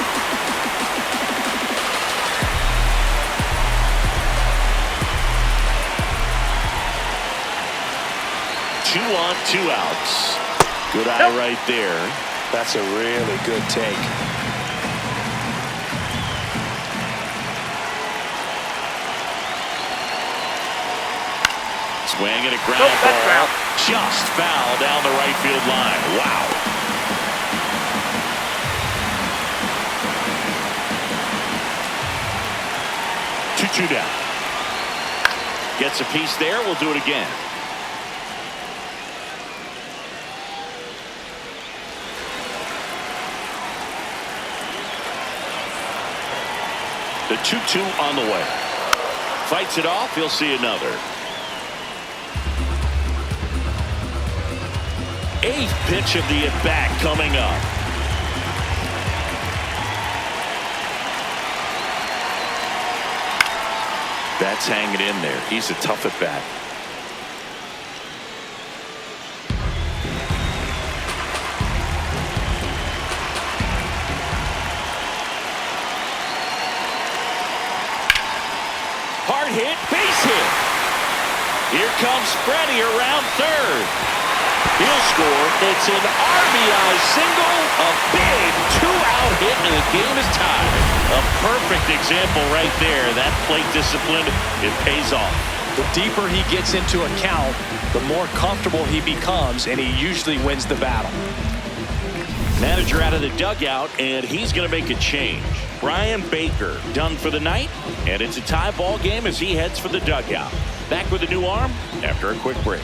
Two on, 2 outs. Good eye right there. That's a really good take. Swing and a ground ball. Just foul down the right field line. Wow. Two down. Gets a piece there. We'll do it again. The 2-2 on the way. Fights it off. He'll see another. 8th pitch of the at-bat coming up. That's hanging in there. He's a tough at-bat. hit, base hit. Here comes Freddie around third. He'll score. It's an RBI single, a big two-out hit, and the game is tied. A perfect example right there. That plate discipline, it pays off. The deeper he gets into a count, the more comfortable he becomes, and he usually wins the battle. Manager out of the dugout, and he's going to make a change. Brian Baker done for the night, and it's a tie ball game as he heads for the dugout. Back with a new arm after a quick break.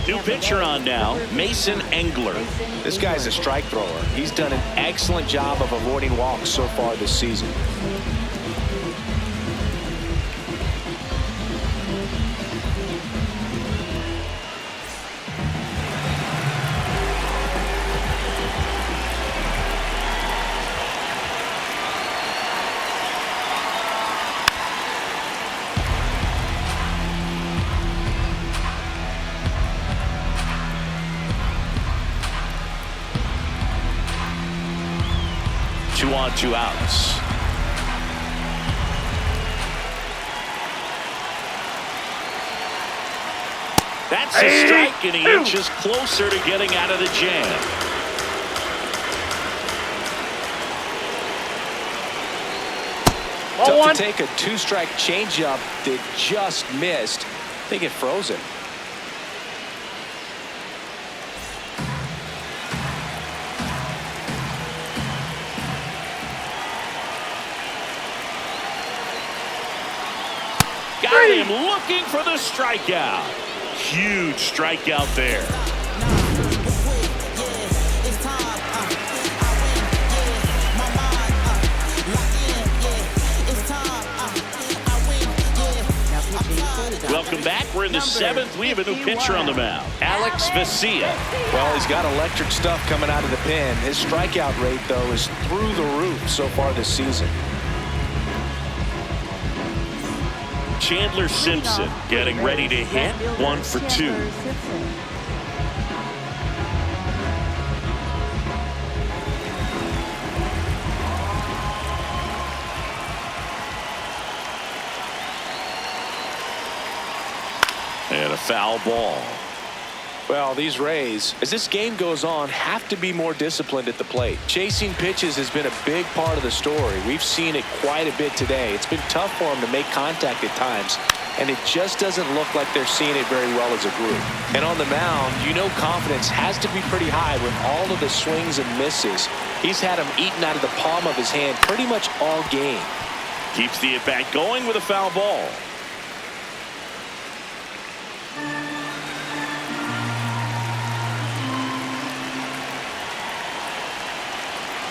New pitcher on now, Mason Engler. This guy's a strike thrower. He's done an excellent job of avoiding walks so far this season. Two on, two outs. That's a strike, and he inches closer to getting out of the jam. Tough to take a two-strike changeup that just missed. I think it froze it. Got him looking for the strikeout. Huge strikeout there. Welcome back. We're in the seventh. We have a new pitcher on the mound, Alex Vesia. Well, he's got electric stuff coming out of the pen. His strikeout rate, though, is through the roof so far this season. Chandler Simpson getting ready to hit. 1 for 2. And a foul ball. Well, these Rays, as this game goes on, have to be more disciplined at the plate. Chasing pitches has been a big part of the story. We've seen it quite a bit today. It's been tough for them to make contact at times, and it just doesn't look like they're seeing it very well as a group. And on the mound, you know confidence has to be pretty high with all of the swings and misses. He's had them eaten out of the palm of his hand pretty much all game. Keeps the at-bat going with a foul ball.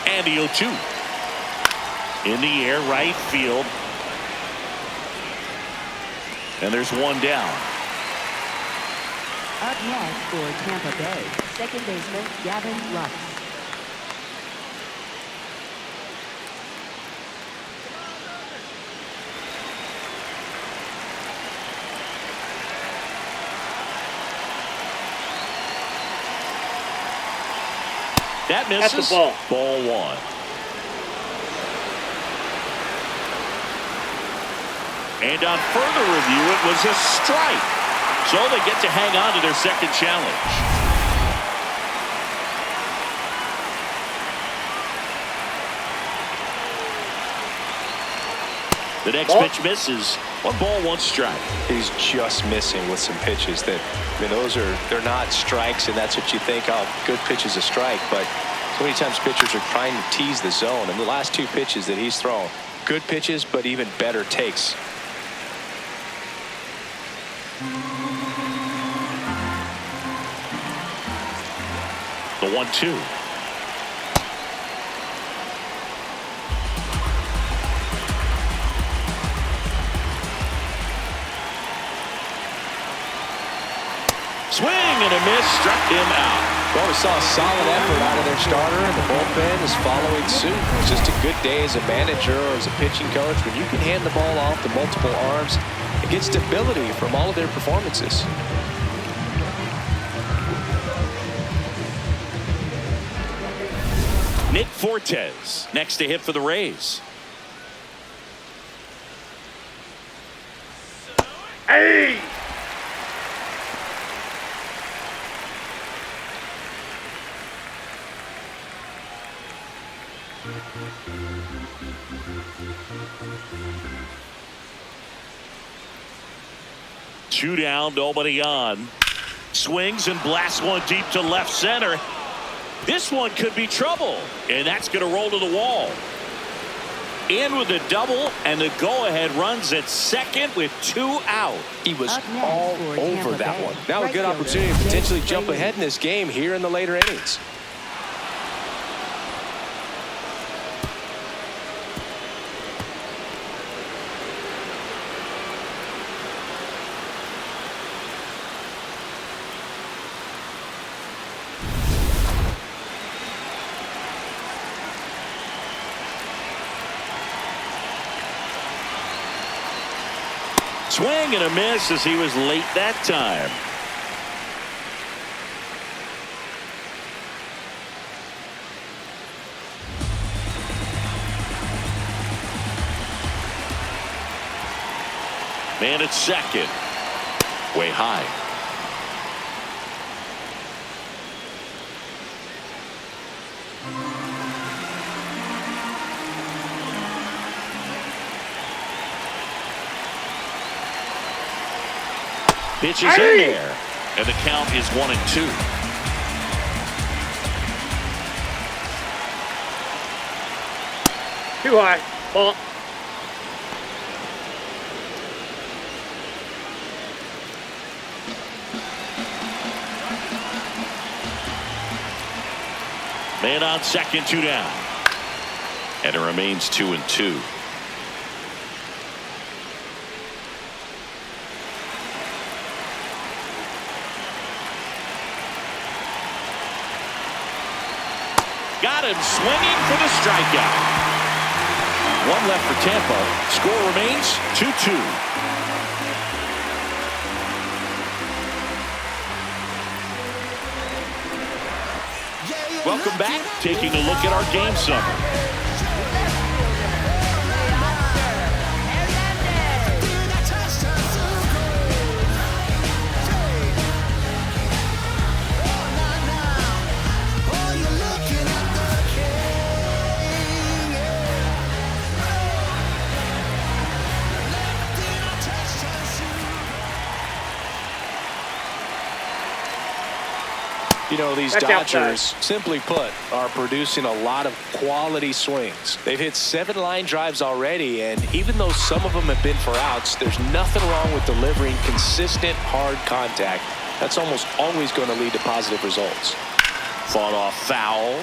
And the 0-2. In the air, right field. And there's one down. Up next for Tampa Bay, second baseman Gavin Lux. That misses. That's a ball. Ball 1. And on further review, it was a strike. So they get to hang on to their second challenge. The next pitch misses. 1 ball, 1 strike. He's just missing with some pitches that, I mean, they're not strikes, and that's what you think, oh, good pitch is a strike. But so many times pitchers are trying to tease the zone. And the last 2 pitches that he's thrown, good pitches, but even better takes. The 1-2. Swing and a miss, struck him out. Well, we saw a solid effort out of their starter, and the bullpen is following suit. It's just a good day as a manager or as a pitching coach when you can hand the ball off to multiple arms and get stability from all of their performances. Nick Fortes next to hit for the Rays. Hey! Two down, nobody on. Swings and blasts one deep to left center. This one could be trouble, and that's going to roll to the wall. In with a double, and the go-ahead runs at second with 2 out. He was all over that one. Now a good opportunity to potentially jump ahead in this game here in the later innings. Swing and a miss as he was late that time. Man at second. Way high. Pitch is in there, and the count is 1-2. Too high. Ball. Man on second, 2 down. And it remains 2-2. Got him swinging for the strikeout. 1 left for Tampa. Score remains 2-2. Welcome back. Taking a look at our game summary. You know, these Dodgers, simply put, are producing a lot of quality swings. They've hit 7 line drives already, and even though some of them have been for outs, there's nothing wrong with delivering consistent, hard contact. That's almost always going to lead to positive results. Fought off foul.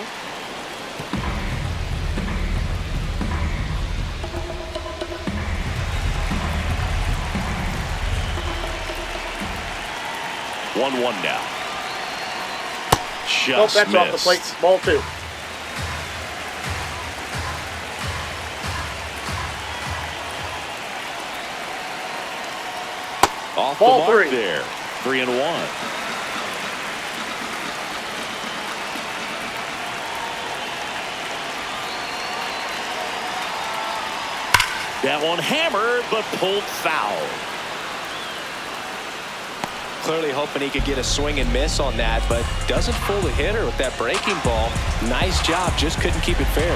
One now. Nope, that's missed. off the plate. Ball 2. Off Ball the mark 3. there. 3-1. That one hammered, but pulled foul. Clearly hoping he could get a swing and miss on that, but doesn't fool the hitter with that breaking ball. Nice job, just couldn't keep it fair.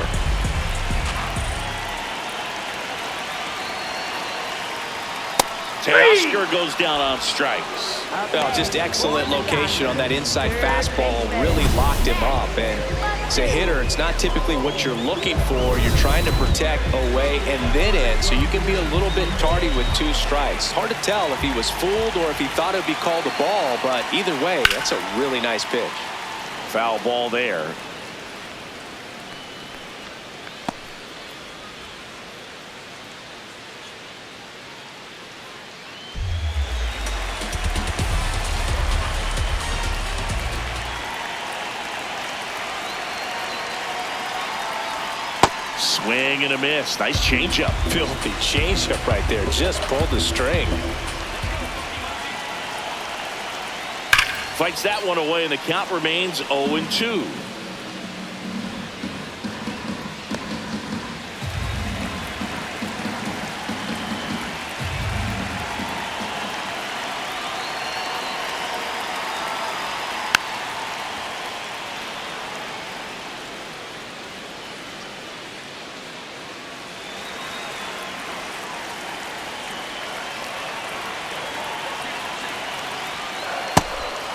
Teoscar goes down on strikes. Oh, just excellent location on that inside fastball. Really locked him up. And as a hitter, it's not typically what you're looking for. You're trying to protect away and then in, so you can be a little bit tardy with 2 strikes. Hard to tell if he was fooled or if he thought it would be called a ball, but either way, that's a really nice pitch. Foul ball there. Swing and a miss. Nice changeup. Filthy changeup right there. Just pulled the string. Fights that one away, and the count remains 0-2.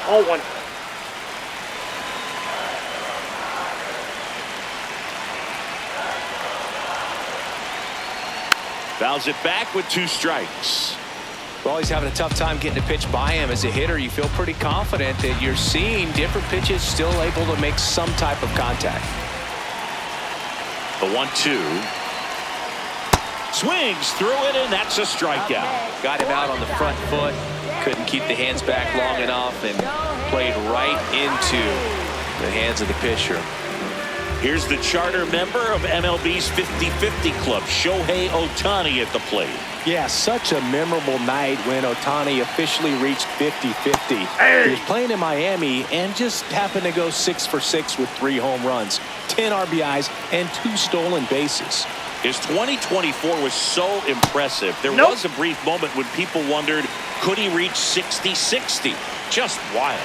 Ball one. Fouls it back with 2 strikes. Well, he's having a tough time getting a pitch by him. As a hitter, you feel pretty confident that you're seeing different pitches still able to make some type of contact. The 1-2. Swings through it, and that's a strikeout. Got him out on the front foot. Couldn't keep the hands back long enough and played right into the hands of the pitcher. Here's the charter member of MLB's 50-50 club, Shohei Ohtani at the plate. Yeah, such a memorable night when Ohtani officially reached 50-50. He was playing in Miami and just happened to go 6 for 6 with 3 home runs, 10 RBIs, and 2 stolen bases. His 2024 was so impressive. There was a brief moment when people wondered, could he reach 60-60? Just wild.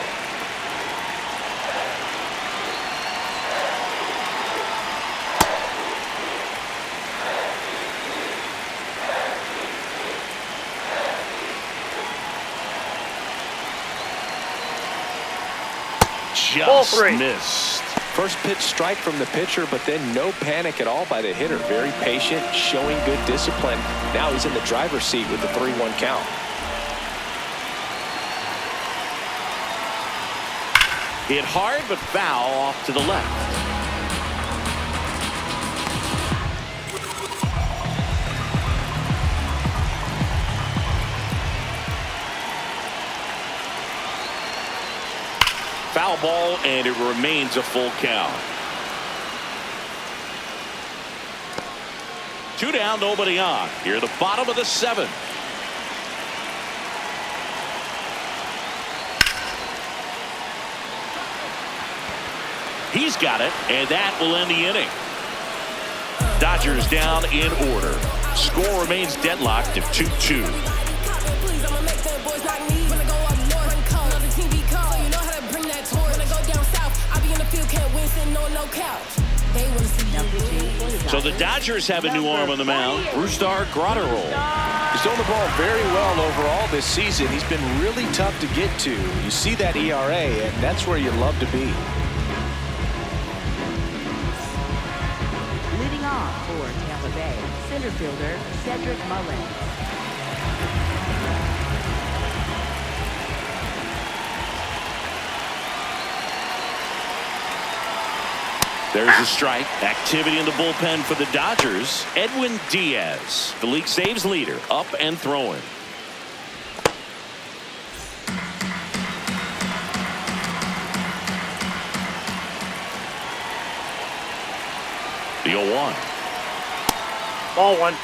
Just missed. First pitch strike from the pitcher, but then no panic at all by the hitter. Very patient, showing good discipline. Now he's in the driver's seat with the 3-1 count. Hit hard, but foul off to the left. Foul ball, and it remains a full count. 2 down, nobody on. Here, the bottom of the 7th. He's got it, and that will end the inning. Dodgers down in order. Score remains deadlocked at 2-2. So the Dodgers have a new arm on the mound, Brusdar Graterol. He's thrown the ball very well overall this season. He's been really tough to get to. You see that ERA, and that's where you love to be. Leading off for Tampa Bay, center fielder Cedric Mullins. There's a strike. Activity in the bullpen for the Dodgers. Edwin Diaz, the league saves leader, up and throwing. The 0-1. Ball one.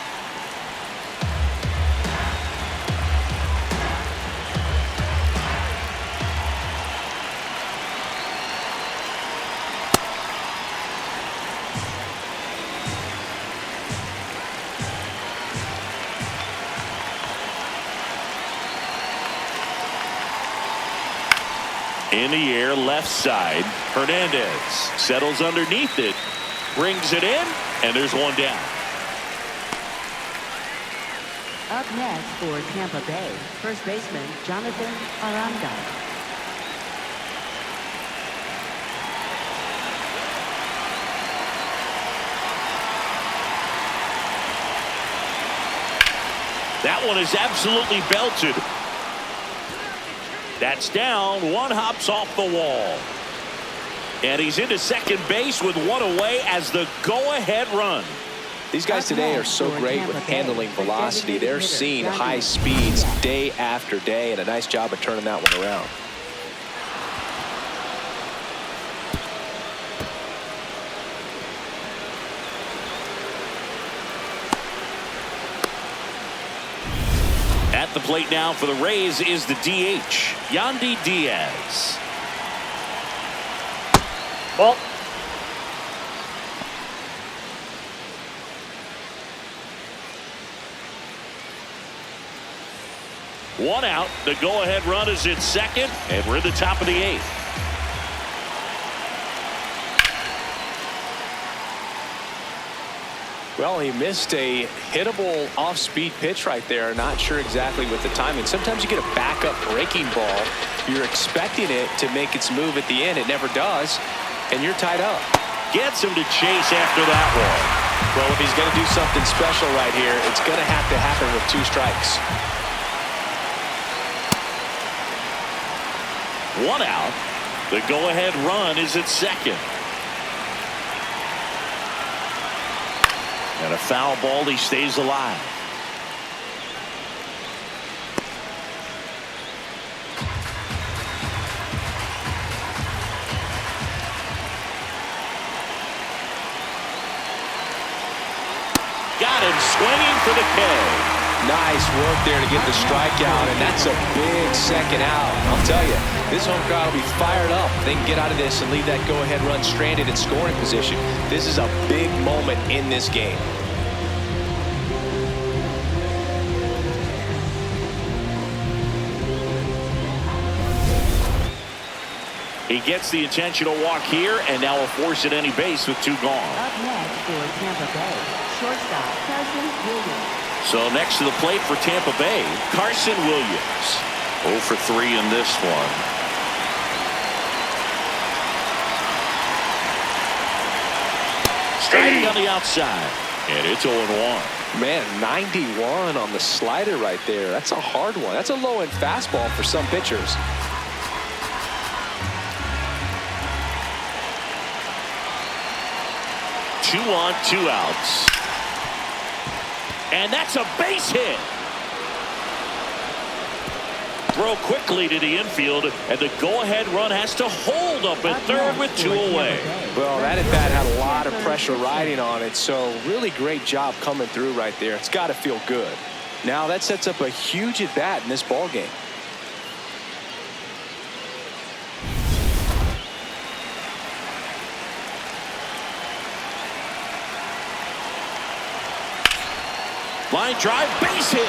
In the air, left side. Hernandez settles underneath it, brings it in, and there's 1 down. Up next for Tampa Bay, first baseman Jonathan Aranda. That one is absolutely belted. That's down. 1 hops off the wall. And he's into second base with 1 away as the go-ahead run. These guys today are so great with handling velocity. They're seeing high speeds day after day, and a nice job of turning that one around. At the plate now for the Rays is the DH, Yandy Diaz. Ball. One out. The go-ahead run is at second, and we're in the top of the 8th. Well, he missed a hittable off-speed pitch right there. Not sure exactly with the timing. Sometimes you get a backup breaking ball. You're expecting it to make its move at the end. It never does, and you're tied up. Gets him to chase after that one. Well, if he's going to do something special right here, it's going to have to happen with 2 strikes. 1 out. The go-ahead run is at second. And a foul ball. He stays alive. Got him swinging for the K. Nice work there to get the strikeout, and that's a big second out. I'll tell you, this home crowd will be fired up. They can get out of this and leave that go-ahead run stranded in scoring position. This is a big moment in this game. He gets the intentional walk here, and now will force at any base with 2 gone. Up next for Tampa Bay, shortstop Carson Williams. So next to the plate for Tampa Bay, Carson Williams. 0 for 3 in this one. Striking on the outside, and it's 0-1. Man, 91 on the slider right there. That's a hard one. That's a low-end fastball for some pitchers. Two on, 2 outs. And that's a base hit. Throw quickly to the infield, and the go-ahead run has to hold up at third with 2 away. Well, that at-bat had a lot of pressure riding on it, so really great job coming through right there. It's got to feel good. Now that sets up a huge at-bat in this ball game. Line drive, base hit.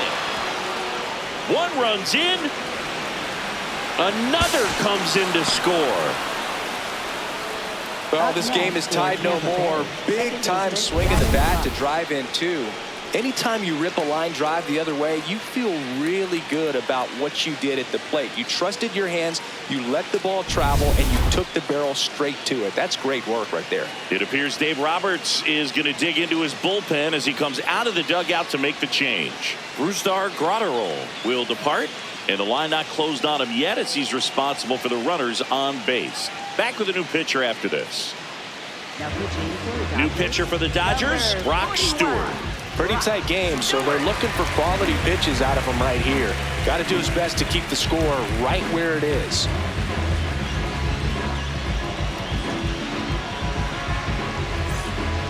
1 runs in. Another comes in to score. Well, this game is tied no more. Big time swing of the bat to drive in 2. Anytime you rip a line drive the other way, you feel really good about what you did at the plate. You trusted your hands, you let the ball travel, and you took the barrel straight to it. That's great work right there. It appears Dave Roberts is going to dig into his bullpen as he comes out of the dugout to make the change. Brusdar Graterol will depart, and the line not closed on him yet as he's responsible for the runners on base. Back with a new pitcher after this. New pitcher for the Dodgers, Brock Stewart. Pretty tight game, so they're looking for quality pitches out of him right here. Got to do his best to keep the score right where it is.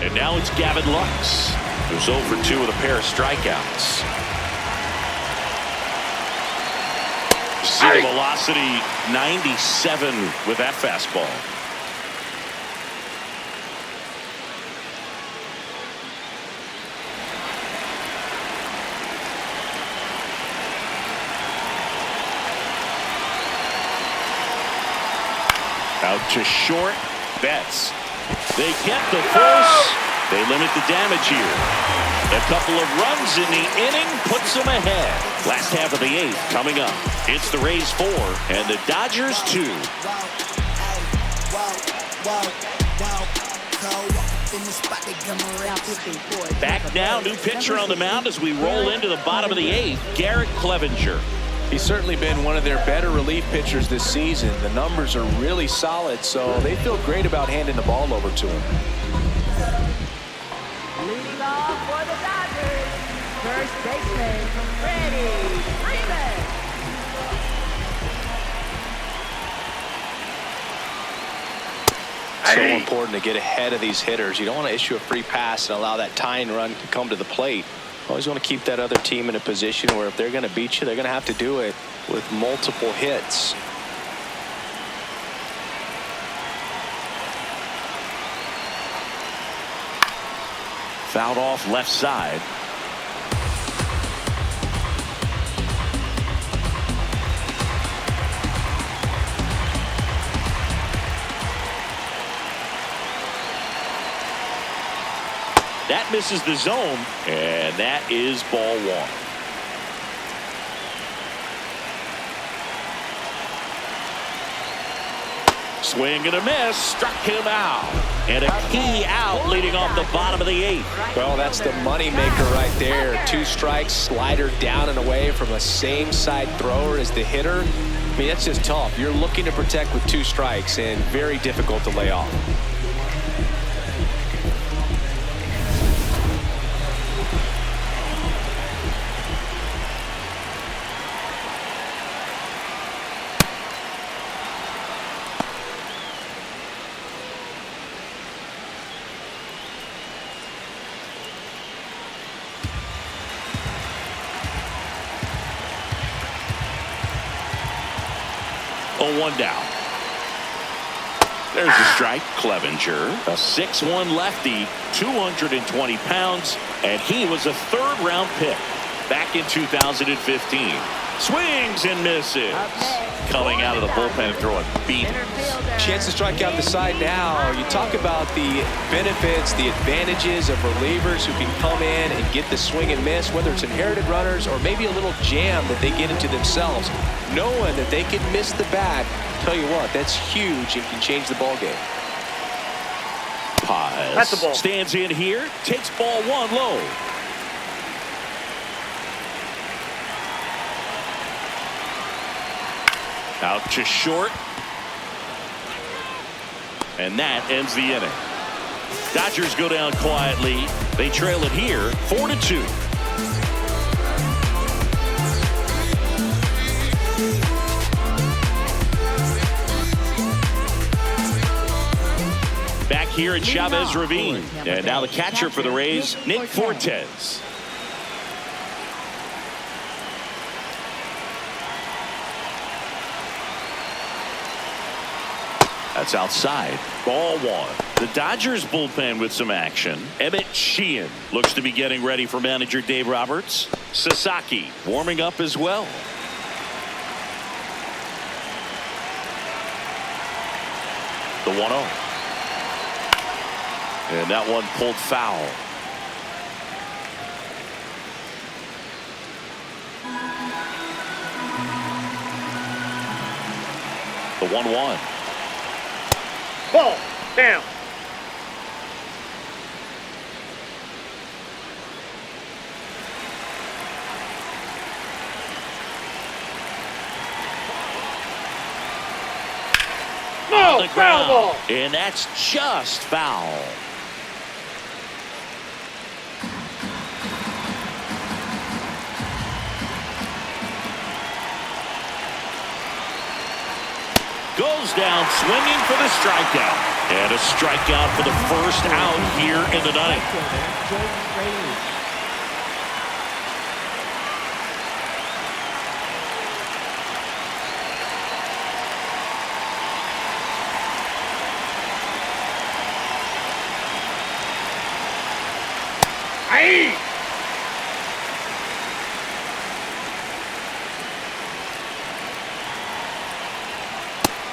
And now it's Gavin Lux, who's 0 for 2 with a pair of strikeouts. Zero velocity, 97 with that fastball. Out to short. Betts. They get the force. They limit the damage here. A couple of runs in the inning puts them ahead. Last half of the 8th coming up. It's the Rays 4 and the Dodgers 2. Back now, new pitcher on the mound as we roll into the bottom of the 8th. Garrett Clevenger. He's certainly been one of their better relief pitchers this season. The numbers are really solid, so they feel great about handing the ball over to him. Leading off for the Dodgers, first baseman, Freddie Freeman. So important to get ahead of these hitters. You don't want to issue a free pass and allow that tying run to come to the plate. Always want to keep that other team in a position where if they're going to beat you, they're going to have to do it with multiple hits. Fouled off left side. That misses the zone, and that is ball 1. Swing and a miss, struck him out. And a key out leading off the bottom of the 8th. Well, that's the money maker right there. 2 strikes, slider down and away from a same side thrower as the hitter. I mean, that's just tough. You're looking to protect with 2 strikes and very difficult to lay off. Oh, 1 down. There's a strike. Clevenger, a 6'1 lefty, 220 pounds, and he was a 3rd-round pick back in 2015. Swings and misses. Coming out of the bullpen throwing beatings. Chance to strike out the side now. You talk about the benefits, the advantages of relievers who can come in and get the swing and miss, whether it's inherited runners or maybe a little jam that they get into themselves. Knowing that they can miss the bat, tell you what, that's huge and can change the ball game. Paz That's the ball. stands in here, takes ball 1 low. Out to short. And that ends the inning. Dodgers go down quietly. They trail it here 4-2. Back here at Chavez Ravine. And now the catcher for the Rays, Nick Fortes. That's outside. Ball 1. The Dodgers bullpen with some action. Emmett Sheehan looks to be getting ready for manager Dave Roberts. Sasaki warming up as well. The 1-0. And that one pulled foul. The 1-1. Ball. Down. On the foul ground. ball. And that's just foul. Goes down swinging for the strikeout. And a strikeout for the first out here in the ninth. Aye.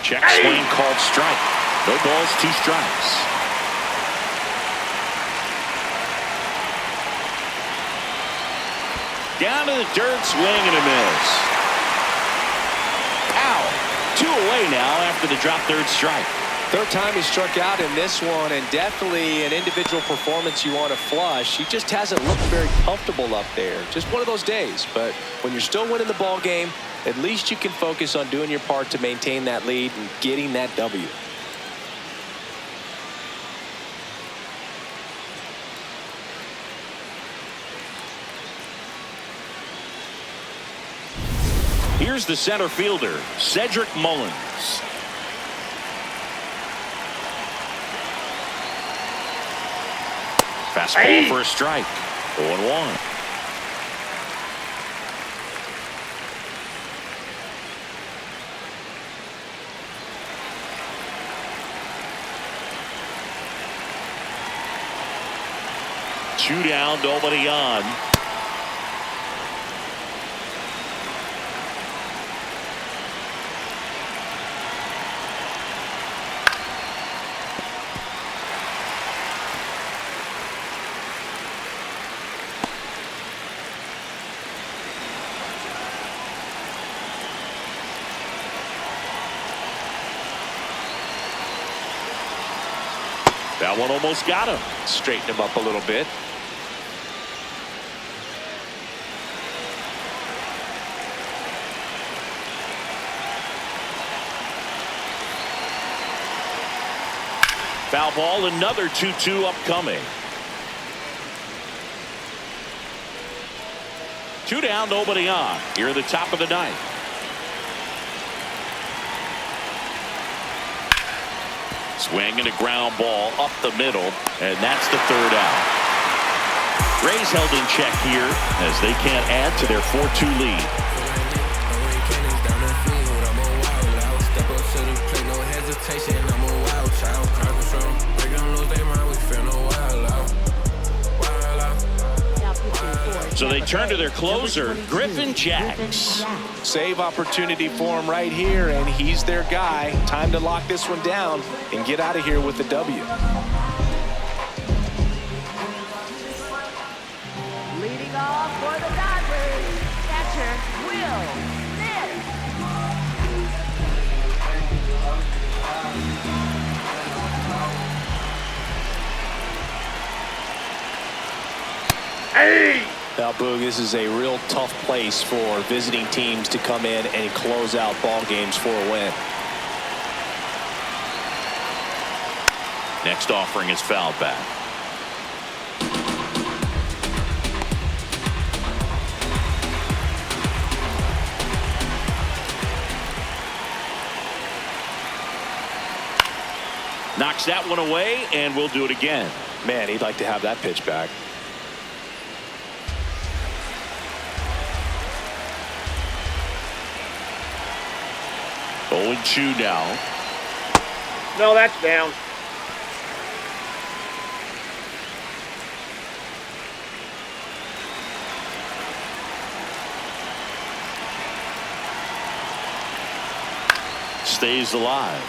Check swing called strike. No balls, 2 strikes. Down to the dirt, swing and a miss. Out. 2 away now after the drop 3rd strike. 3rd time he struck out in this one, and definitely an individual performance you want to flush. He just hasn't looked very comfortable up there. Just one of those days. But when you're still winning the ball game, at least you can focus on doing your part to maintain that lead and getting that W. Here's the center fielder, Cedric Mullins. Fastball for a strike. 0-1. Two down, nobody on. That one almost got him. Straighten him up a little bit. Foul ball, another 2-2 upcoming. 2 down, nobody on. Here at the top of the ninth. Swing and a ground ball up the middle, and that's the 3rd out. Rays held in check here as they can't add to their 4-2 lead. So they turn to their closer, Griffin Jax. Save opportunity for him right here, and he's their guy. Time to lock this one down and get out of here with the W. Leading off for the Dodgers, catcher Will Smith. Hey! Now, Boog, this is a real tough place for visiting teams to come in and close out ball games for a win. Next offering is fouled back. Knocks that one away, and we'll do it again. Man, he'd like to have that pitch back. 0-2 now. No, that's down. Stays alive.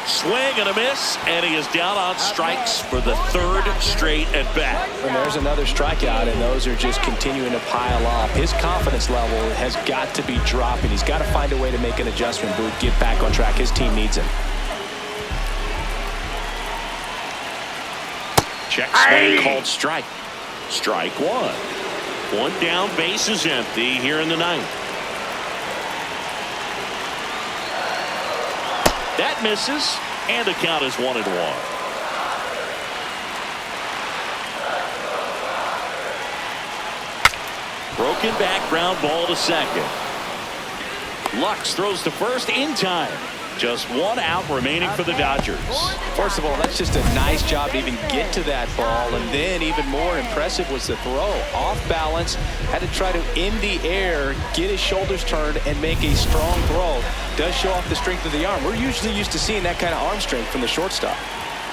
Swing and a miss, and he is down on strikes for the 3rd straight at bat. And there's another strikeout, and those are just continuing to pile up. His confidence level has got to be dropping. He's got to find a way to make an adjustment, Booth, get back on track. His team needs him. Check swing called strike. Strike 1. 1 down, base is empty here in the 9th. That misses, and the count is 1-1. Broken back ground ball to second. Lux throws to first in time. Just 1 out remaining for the Dodgers. First of all, that's just a nice job to even get to that ball. And then even more impressive was the throw. Off balance, had to try to, in the air, get his shoulders turned and make a strong throw. Does show off the strength of the arm. We're usually used to seeing that kind of arm strength from the shortstop.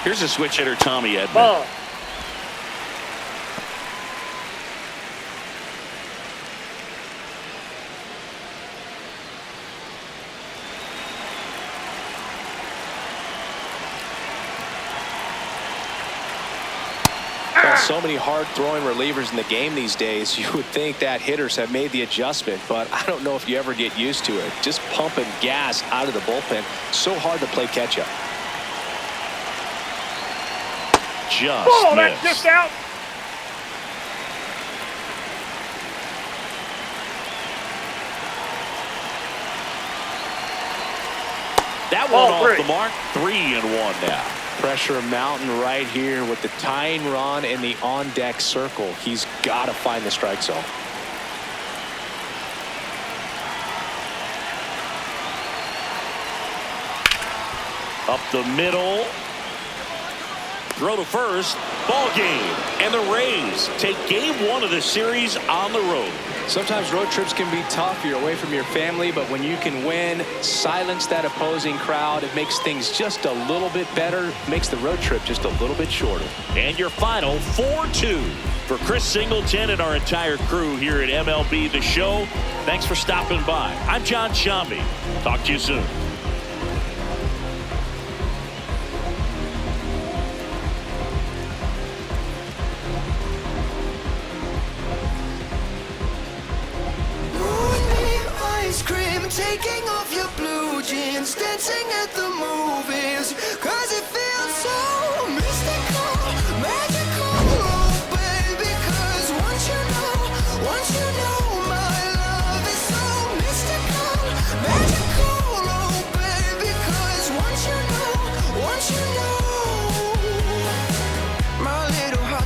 Here's a switch hitter, Tommy Edman. Ball. So many hard-throwing relievers in the game these days. You would think that hitters have made the adjustment, but I don't know if you ever get used to it. Just pumping gas out of the bullpen. So hard to play catch-up. Just Oh, missed. that's just out. That one Ball off 3. the mark. 3-1 now. Pressure mountain right here with the tying run in the on-deck circle. He's got to find the strike zone. Up the middle. Throw to first. Ball game. And the Rays take game 1 of the series on the road. Sometimes road trips can be tough. You're away from your family, but when you can win, silence that opposing crowd, it makes things just a little bit better, makes the road trip just a little bit shorter. And your final 4-2 for Chris Singleton and our entire crew here at MLB The Show. Thanks for stopping by. I'm John Shambi. Talk to you soon.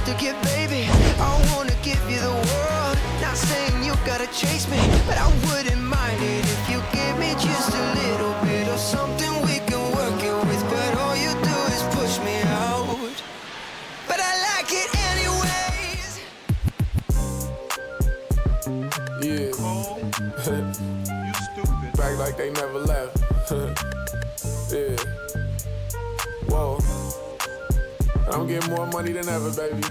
to give, baby. I wanna give you the world. Not saying you gotta chase me, but I wouldn't mind it if you gave me just a little bit of something we can work it with. But all you do is push me out. But I like it anyways. Yeah. You stupid. Back like they never left. Yeah. Whoa. I'm getting more money than ever, baby.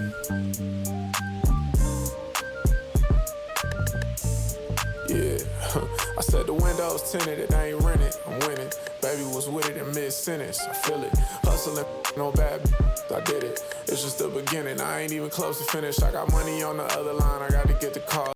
Yeah. I said the windows tinted, it ain't rented. I'm winning. Baby was with it in mid-sentence. I feel it. Hustling, no bad. I did it. It's just the beginning. I ain't even close to finish. I got money on the other line. I got to get the call.